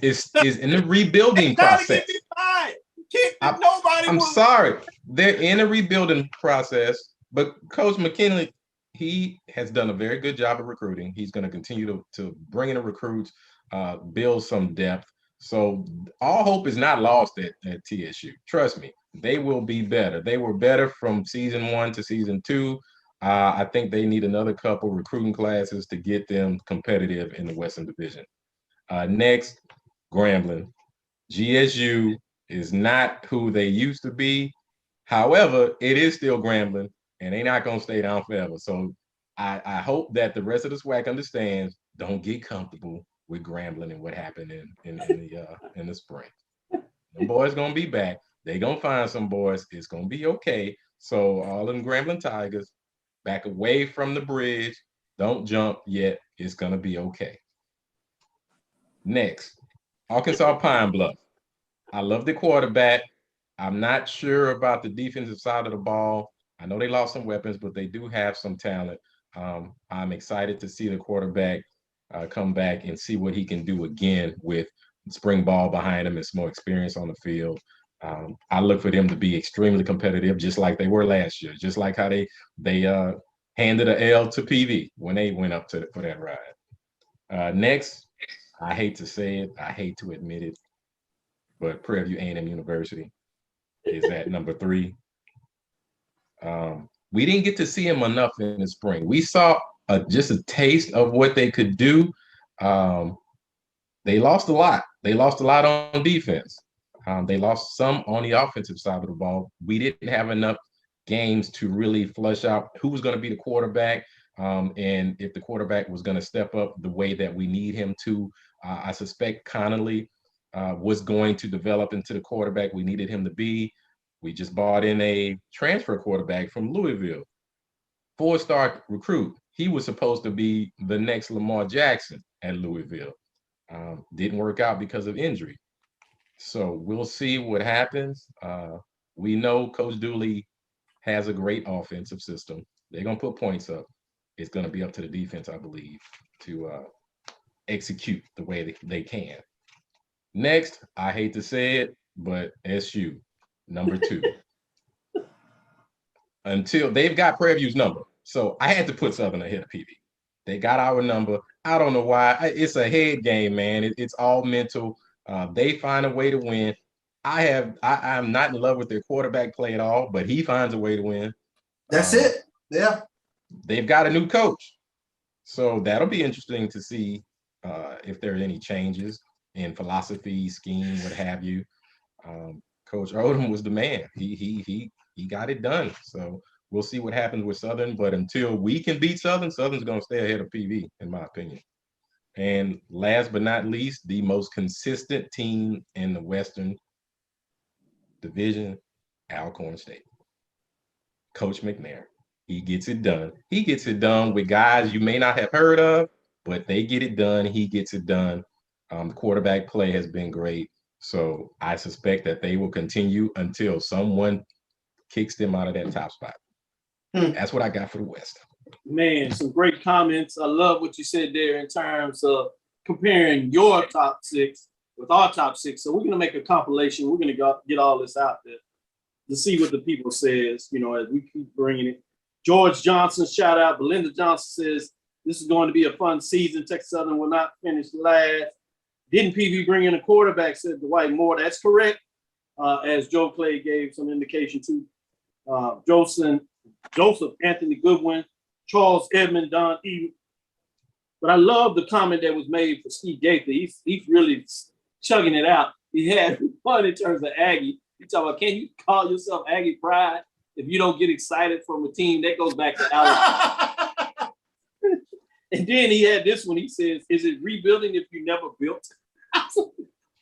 in the rebuilding process. I'm sorry. They're in a rebuilding process, but Coach McKinley, he has done a very good job of recruiting. He's going to continue to bring in the recruits, build some depth. So all hope is not lost at TSU. Trust me, they will be better. They were better from season 1 to season 2. I think they need another couple recruiting classes to get them competitive in the Western Division. Next, Grambling. GSU is not who they used to be. However, it is still Grambling, and they're not going to stay down forever. So I hope that the rest of the SWAC understands, don't get comfortable with Grambling and what happened in the spring. The boys gonna be back. They gonna find some boys. It's gonna be okay. So all them Grambling Tigers, back away from the bridge. Don't jump yet. It's gonna be okay. Next, Arkansas Pine Bluff. I love the quarterback. I'm not sure about the defensive side of the ball. I know they lost some weapons, but they do have some talent. I'm excited to see the quarterback come back and see what he can do again with spring ball behind him and some more experience on the field. I look for them to be extremely competitive, just like they were last year, just like how they handed an L to PV when they went up for that ride. Next, I hate to say it, I hate to admit it, but Prairie View A&M University is at number 3. We didn't get to see him enough in the spring. We saw just a taste of what they could do. They lost a lot. They lost a lot on defense. They lost some on the offensive side of the ball. We didn't have enough games to really flush out who was going to be the quarterback, and if the quarterback was going to step up the way that we need him to. I suspect Connolly was going to develop into the quarterback we needed him to be. We just bought in a transfer quarterback from Louisville, 4-star recruit. He was supposed to be the next Lamar Jackson at Louisville. Didn't work out because of injury. So we'll see what happens. We know Coach Dooley has a great offensive system. They're going to put points up. It's going to be up to the defense, I believe, to execute the way they can. Next, I hate to say it, but SU, number 2. Until they've got Prairie View's number. So I had to put Southern ahead of PV. They got our number. I don't know why. It's a head game, man. It's all mental. They find a way to win. I'm not in love with their quarterback play at all, but he finds a way to win. That's it. Yeah. They've got a new coach. So that'll be interesting to see if there are any changes in philosophy, scheme, what have you. Coach Odom was the man. He got it done. So we'll see what happens with Southern, but until we can beat Southern, Southern's going to stay ahead of PV, in my opinion. And last but not least, the most consistent team in the Western Division, Alcorn State. Coach McNair. He gets it done. He gets it done with guys you may not have heard of, but they get it done. He gets it done. The quarterback play has been great. So I suspect that they will continue until someone kicks them out of that top spot. That's what I got for the West. Man, some great comments. I love what you said there in terms of comparing your top six with our top six. So we're going to make a compilation. We're going to get all this out there to see what the people says, you know, as we keep bringing it. George Johnson, shout out. Belinda Johnson says, this is going to be a fun season. Texas Southern will not finish last. Didn't PV bring in a quarterback, said Dwight Moore. That's correct. As Joe Clay gave some indication to Joseph Anthony Goodwin, Charles Edmond, Don Eden. But I love the comment that was made for Steve Gaither. He's really chugging it out. He had fun in terms of Aggie. He talking about, can you call yourself Aggie Pride if you don't get excited from a team? That goes back to Alex. And then he had this one. He says, is it rebuilding if you never built?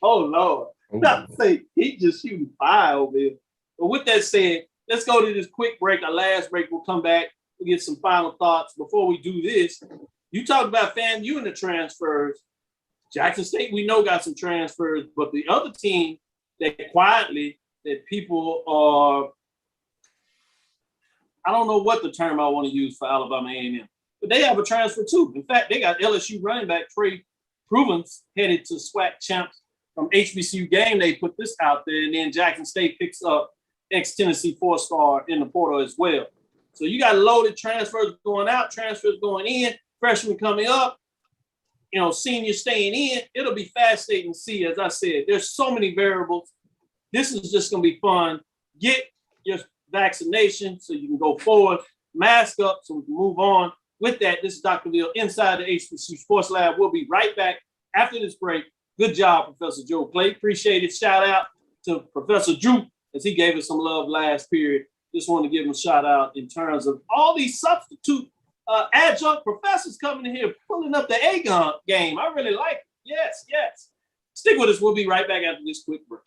Oh, Lord. Not to say he just shooting fire over here. But with that said, let's go to this quick break. Our last break. We'll come back. We'll get some final thoughts. Before we do this, you talked about FAMU and the transfers. Jackson State, we know, got some transfers, but the other team that quietly, that people are, I don't know what the term I want to use for Alabama A&M, but they have a transfer too. In fact, they got LSU running back Trey Pruvence headed to SWAC champs from HBCU game. They put this out there, and then Jackson State picks up ex-Tennessee 4-star in the portal as well. So you got loaded transfers going out, transfers going in, freshmen coming up, you know, seniors staying in. It'll be fascinating to see. As I said, there's so many variables. This is just going to be fun. Get your vaccination so you can go forward. Mask up so we can move on. With that, this is Dr. Veal inside the HBCU Sports Lab. We'll be right back after this break. Good job, Professor Joe Clay. Appreciate it. Shout out to Professor Drew as he gave us some love last period. Just want to give him a shout out in terms of all these substitute adjunct professors coming in here, pulling up the A-gun game. I really like it. Yes, yes. Stick with us. We'll be right back after this quick break.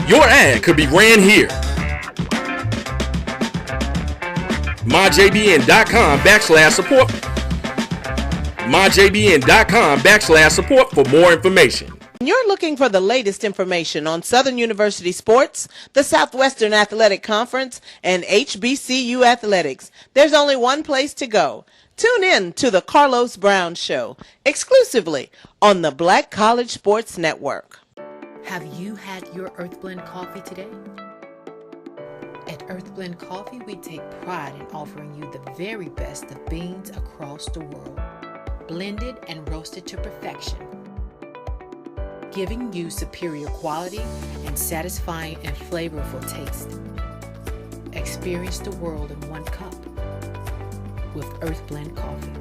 Your ad could be ran here. MyJBN.com/support. MyJBN.com/support for more information. You're looking for the latest information on Southern University sports, the Southwestern Athletic Conference, and HBCU athletics. There's only one place to go. Tune in to the Carlos Brown Show, exclusively on the Black College Sports Network. Have you had your Earthblend coffee today? At Earthblend Coffee, we take pride in offering you the very best of beans across the world, blended and roasted to perfection, giving you superior quality and satisfying and flavorful taste. Experience the world in one cup with Earthblend Coffee.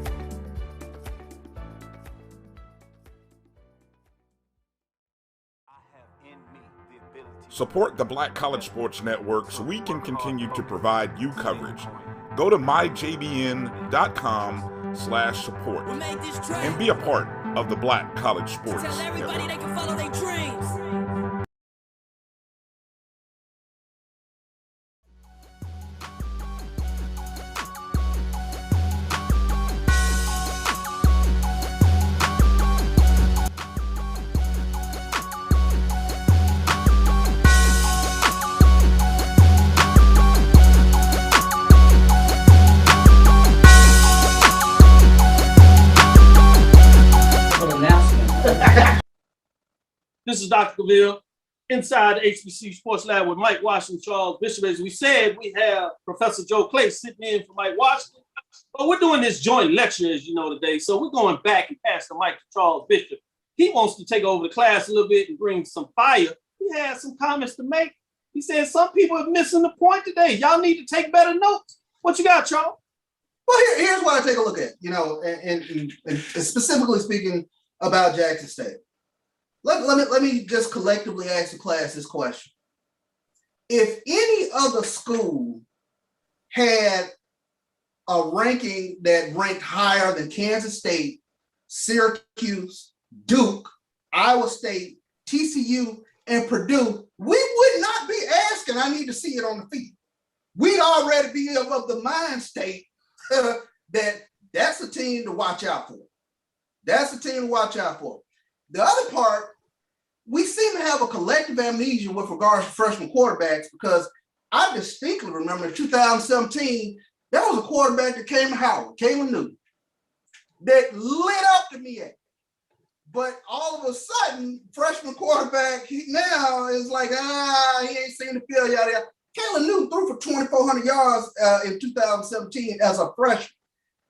Support the Black College Sports Network so we can continue to provide you coverage. Go to myjbn.com/support and be a part of the Black College Sports Network. They can follow their dreams. This is Dr. Veal inside the HBCU Sports Lab with Mike Washington, Charles Bishop. As we said, we have Professor Joe Clay sitting in for Mike Washington. But we're doing this joint lecture, as you know, today. So we're going back and pass the mic to Charles Bishop. He wants to take over the class a little bit and bring some fire. He has some comments to make. He says some people are missing the point today. Y'all need to take better notes. What you got, Charles? Well, here's what I take a look at, you know, and specifically speaking about Jackson State. Let me just collectively ask the class this question. If any other school had a ranking that ranked higher than Kansas State, Syracuse, Duke, Iowa State, TCU, and Purdue, we would not be asking, I need to see it on the field. We'd already be of the mind state that that's a team to watch out for. That's a team to watch out for. The other part, we seem to have a collective amnesia with regards to freshman quarterbacks, because I distinctly remember in 2017, there was a quarterback that came to Howard, Kalen Newton, that lit up the MEAC. But all of a sudden, freshman quarterback, he now is like, he ain't seen the field yada yada. Kalen Newton threw for 2,400 yards in 2017 as a freshman,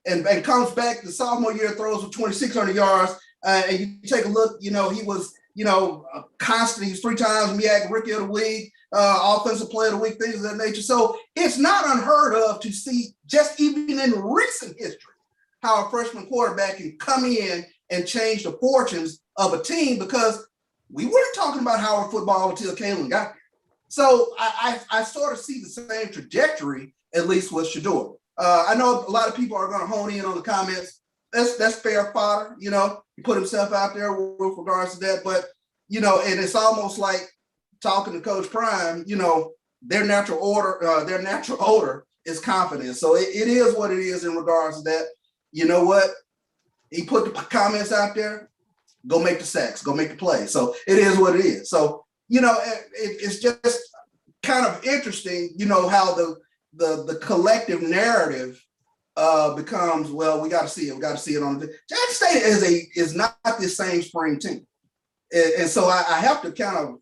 and comes back the sophomore year, throws for 2,600 yards. And you take a look, he was, constant. He was 3 times MEAC Rookie of the Week, Offensive Player of the Week, things of that nature. So it's not unheard of to see, just even in recent history, how a freshman quarterback can come in and change the fortunes of a team, because we weren't talking about Howard football until Kalen got there. So I sort of see the same trajectory, at least with Shedeur. I know a lot of people are going to hone in on the comments. That's fair fodder, he put himself out there with regards to that. But, and it's almost like talking to Coach Prime, their natural odor is confidence. So it is what it is in regards to that. You know what? He put the comments out there, go make the sacks, go make the play. So it is what it is. So, it's just kind of interesting, how the collective narrative becomes, well, we got to see it. We got to see it on the Jackson State is not the same spring team. And so I have to kind of,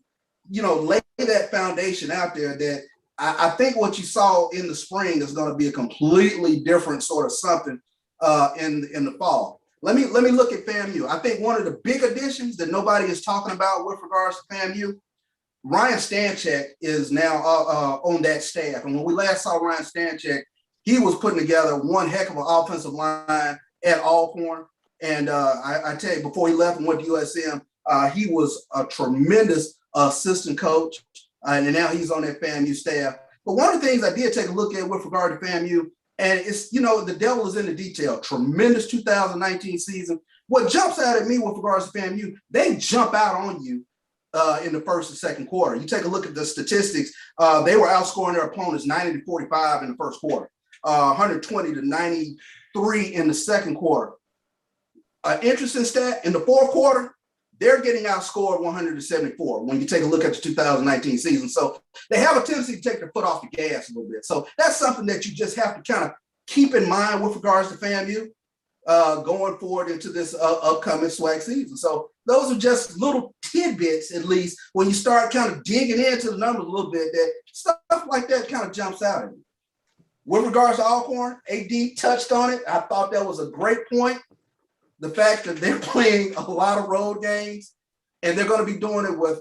lay that foundation out there that I think what you saw in the spring is going to be a completely different sort of something in the fall. Let me look at FAMU. I think one of the big additions that nobody is talking about with regards to FAMU, Ryan Stanchek is now on that staff. And when we last saw Ryan Stanchek, he was putting together one heck of an offensive line at Alcorn. And I tell you, before he left and went to USM, he was a tremendous assistant coach. And now he's on that FAMU staff. But one of the things I did take a look at with regard to FAMU, and it's, the devil is in the detail. Tremendous 2019 season. What jumps out at me with regards to FAMU, they jump out on you in the first and second quarter. You take a look at the statistics. They were outscoring their opponents 90-45 in the first quarter, 120-93 in the second quarter. Interesting stat, in the fourth quarter, they're getting outscored 100-74 when you take a look at the 2019 season. So they have a tendency to take their foot off the gas a little bit. So that's something that you just have to kind of keep in mind with regards to FAMU going forward into this upcoming SWAC season. So those are just little tidbits, at least, when you start kind of digging into the numbers a little bit, that stuff like that kind of jumps out at you. With regards to Alcorn, AD touched on it. I thought that was a great point. The fact that they're playing a lot of road games, and they're going to be doing it with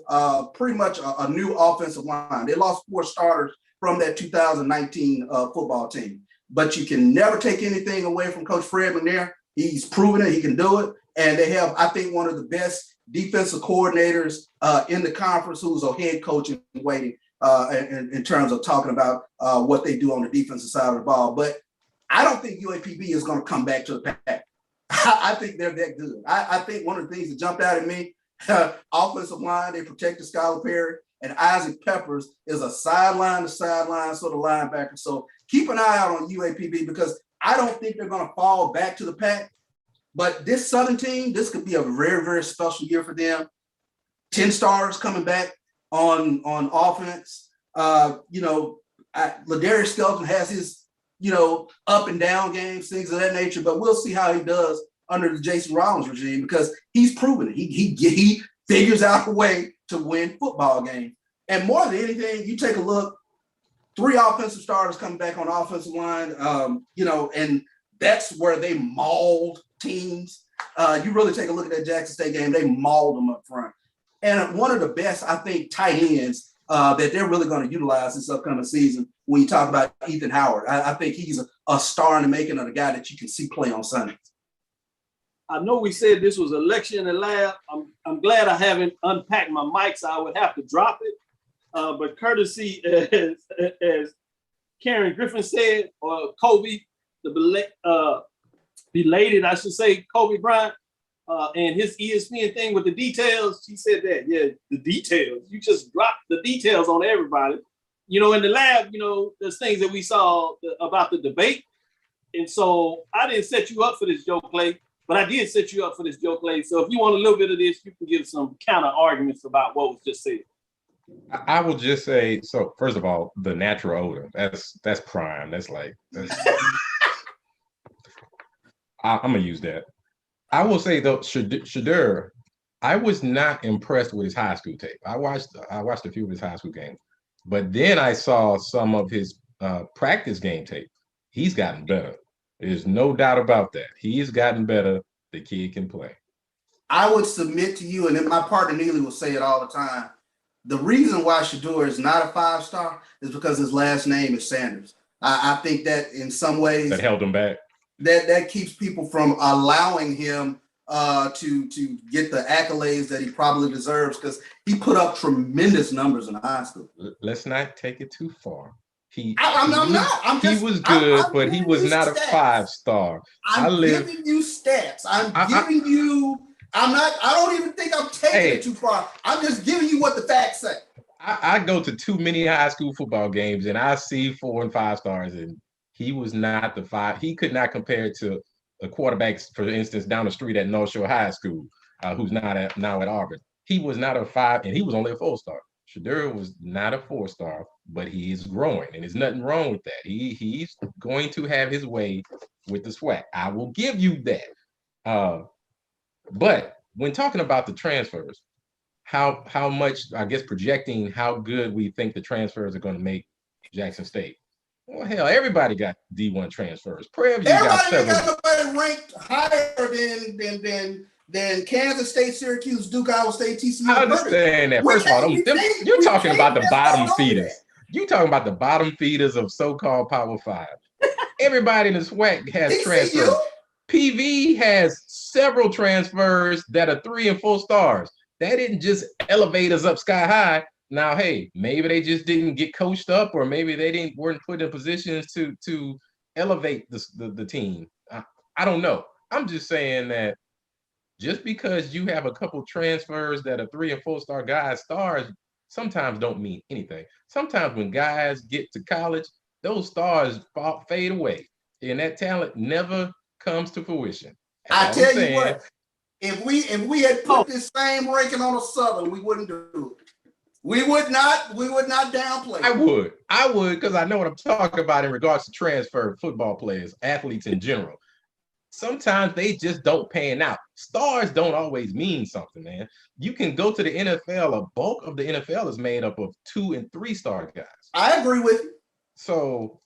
pretty much a new offensive line. They lost 4 starters from that 2019 football team. But you can never take anything away from Coach Fred McNair. He's proven it. He can do it. And they have, I think, one of the best defensive coordinators in the conference, who's a head coach in waiting in terms of talking about what they do on the defensive side of the ball. But I don't think UAPB is going to come back to the pack. I think they're that good. I think one of the things that jumped out at me, offensive line, they protected Skylar Perry, and Isaac Peppers is a sideline-to-sideline sort of linebacker. So keep an eye out on UAPB, because I don't think they're going to fall back to the pack. But this Southern team, this could be a very, very special year for them. 10 stars coming back on offense. Ladarius Skelton has his up and down games, things of that nature, but we'll see how he does under the Jason Rollins regime, because he's proven it. He figures out a way to win football games. And more than anything, you take a look, 3 offensive starters coming back on the offensive line, and that's where they mauled teams. You really take a look at that Jackson State game, they mauled them up front. And one of the best, I think, tight ends that they're really going to utilize this upcoming season, when you talk about Ethan Howard. I think he's a star in the making of the guy that you can see play on Sundays. I know we said this was a lecture in the lab. I'm glad I haven't unpacked my mic, so I would have to drop it. But courtesy, as Karen Griffin said, or Kobe, the belated, I should say, Kobe Bryant, and his ESPN thing with the details, she said that, the details. You just dropped the details on everybody. In the lab, there's things that we saw about the debate. And so I didn't set you up for this, Joe Clay, But I did set you up for this, Joe Clay. So if you want a little bit of this, you can give some counter arguments about what was just said. I will just say, so first of all, the natural odor, that's prime. I'm gonna use that. I will say though, Shedeur, I was not impressed with his high school tape. I watched a few of his high school games, but then I saw some of his practice game tape. He's gotten better. There's no doubt about that. He's gotten better. The kid can play. I would submit to you, and then my partner Neely will say it all the time. The reason why Shedeur is not a 5-star is because his last name is Sanders. I think that in some ways that held him back. That keeps people from allowing him to get the accolades that he probably deserves, because he put up tremendous numbers in high school. Let's not take it too far. He was good, but he was not a 5-star. I'm giving you stats. I don't even think I'm taking it too far. I'm just giving you what the facts say. I go to too many high school football games and I see 4 and 5 stars, and he was not the 5. He could not compare to a quarterback, for instance, down the street at North Shore High School, who's now at Auburn. He was not a 5, and he was only a 4-star. Shedeur was not a 4-star, but he is growing, and there's nothing wrong with that. He's going to have his way with the SWAC. I will give you that. But when talking about the transfers, how much, I guess, projecting how good we think the transfers are going to make Jackson State. Well, hell, everybody got D1 transfers. Prairie View got several. Everybody ranked higher than Kansas State, Syracuse, Duke, Iowa State, TCU. I understand that. First of all, you're talking about the bottom feeders. You're talking about the bottom feeders of so-called Power 5. Everybody in the SWAC has transfers. PV has several transfers that are 3 and 4 stars. That didn't just elevate us up sky high. Now, hey, maybe they just didn't get coached up, or maybe they weren't put in positions to elevate the team. I don't know. I'm just saying that just because you have a couple transfers that are 3 and 4 star guys, stars sometimes don't mean anything. Sometimes when guys get to college, those stars fade away, and that talent never comes to fruition. I tell you what, if we had put this same ranking on a Southern, we wouldn't do it. We would not downplay. I would, because I know what I'm talking about in regards to transfer football players, athletes in general. Sometimes they just don't pan out. Stars don't always mean something, man. You can go to the NFL, a bulk of the NFL is made up of 2 and 3 star guys. I agree with you. So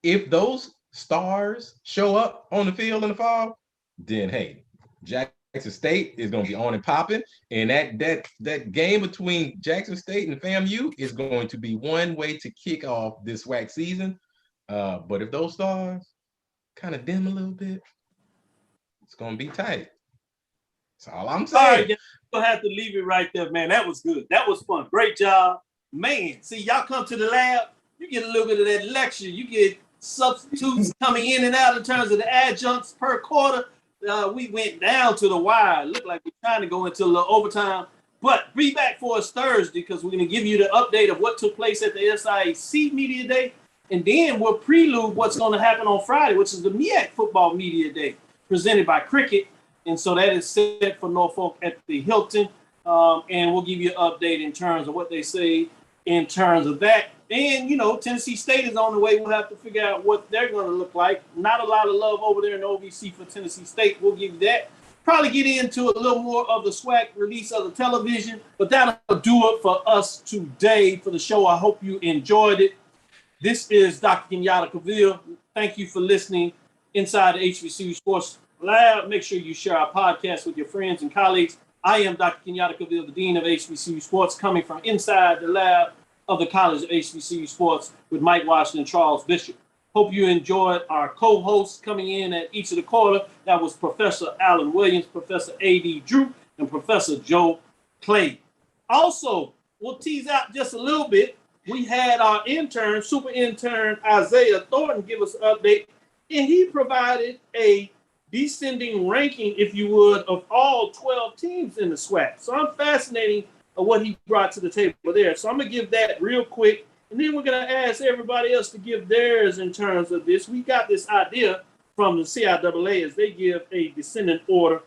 if those stars show up on the field in the fall, then hey, Jackson State is going to be on and popping, and that game between Jackson State and FAMU is going to be one way to kick off this SWAC season. But if those stars kind of dim a little bit, it's going to be tight. That's all I'm saying. All right, you'll have to leave it right there, man. That was good. That was fun. Great job, man. See, y'all come to the lab, you get a little bit of that lecture. You get substitutes coming in and out in terms of the adjuncts per quarter. We went down to the wire. Looked like we're trying to go into a little overtime. But be back for us Thursday, because we're going to give you the update of what took place at the SIAC Media Day. And then we'll prelude what's going to happen on Friday, which is the MEAC Football Media Day, presented by Cricket. And so that is set for Norfolk at the Hilton. And we'll give you an update in terms of what they say in terms of that. And, Tennessee State is on the way. We'll have to figure out what they're going to look like. Not a lot of love over there in the OVC for Tennessee State. We'll give you that. Probably get into a little more of the SWAC release of the television. But that'll do it for us today for the show. I hope you enjoyed it. This is Dr. Kenyatta Cavill. Thank you for listening inside the HBCU Sports Lab. Make sure you share our podcast with your friends and colleagues. I am Dr. Kenyatta Cavill, the Dean of HBCU Sports, coming from inside the lab of the College of HBCU Sports with Mike Washington and Charles Bishop. Hope you enjoyed our co-hosts coming in at each of the quarter. That was Professor Alan Williams, Professor A.D. Drew, and Professor Joe Clay. Also, we'll tease out just a little bit. We had our intern, super intern Isaiah Thornton, give us an update, and he provided a descending ranking, if you would, of all 12 teams in the SWAC. So I'm fascinated of what he brought to the table there. So I'm going to give that real quick, and then we're going to ask everybody else to give theirs in terms of this. We got this idea from the CIAA is they give a descending order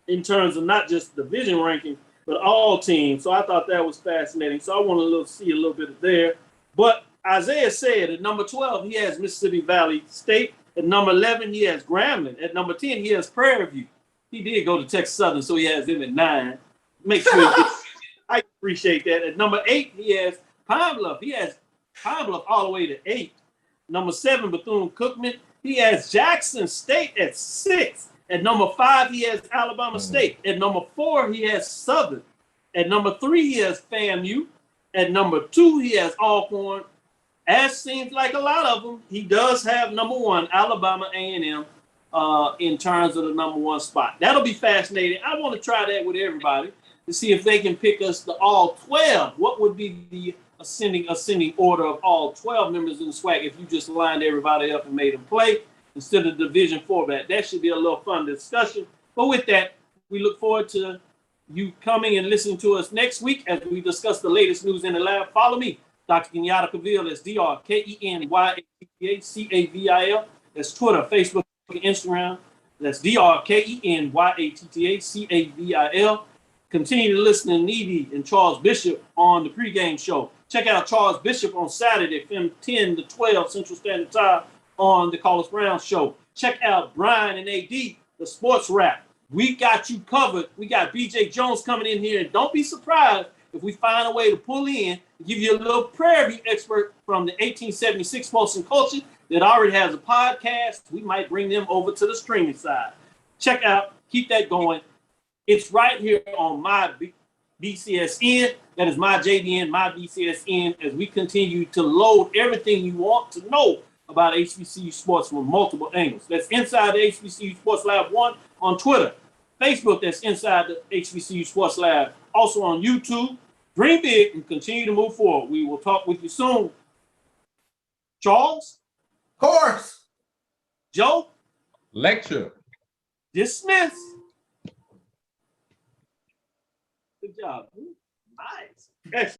in terms of not just division ranking, but all teams. So I thought that was fascinating. So I want to see a little bit of there. But Isaiah said at number 12, he has Mississippi Valley State. At number 11, he has Grambling. At number 10, he has Prairie View. He did go to Texas Southern, so he has them at 9. Make sure I appreciate that. At number 8, he has Pine Bluff. He has Pine Bluff all the way to 8. Number 7, Bethune-Cookman. He has Jackson State at 6. At number 5, he has Alabama State. At number 4, he has Southern. At number 3, he has FAMU. At number 2, he has Alcorn. As seems like a lot of them, he does have number 1, Alabama A&M, in terms of the number 1 spot. That'll be fascinating. I want to try that with everybody to see if they can pick us the all 12. What would be the ascending order of all 12 members in the SWAC if you just lined everybody up and made them play instead of Division 4 back? That should be a little fun discussion. But with that, we look forward to you coming and listening to us next week as we discuss the latest news in the lab. Follow me, Dr. Kenyatta Cavill. That's DrKenyattacavil. That's Twitter, Facebook, and Instagram. That's DrKenyattacavil. Continue to listen to Needy and Charles Bishop on the pregame show. Check out Charles Bishop on Saturday from 10 to 12 Central Standard Time on the Carlos Brown Show. Check out Brian and AD, the sports rap. We got you covered. We got BJ Jones coming in here. And don't be surprised if we find a way to pull in and give you a little Prairie View expert from the 1876 Sports and Culture that already has a podcast. We might bring them over to the streaming side. Check out, keep that going. It's right here on my BCSN. That is my JDN, my BCSN, as we continue to load everything you want to know about HBCU sports from multiple angles. That's Inside the HBCU Sports Lab 1 on Twitter. Facebook, that's Inside the HBCU Sports Lab. Also on YouTube. Dream big and continue to move forward. We will talk with you soon. Charles? Course. Joe? Lecture. Dismiss. Good job. Nice.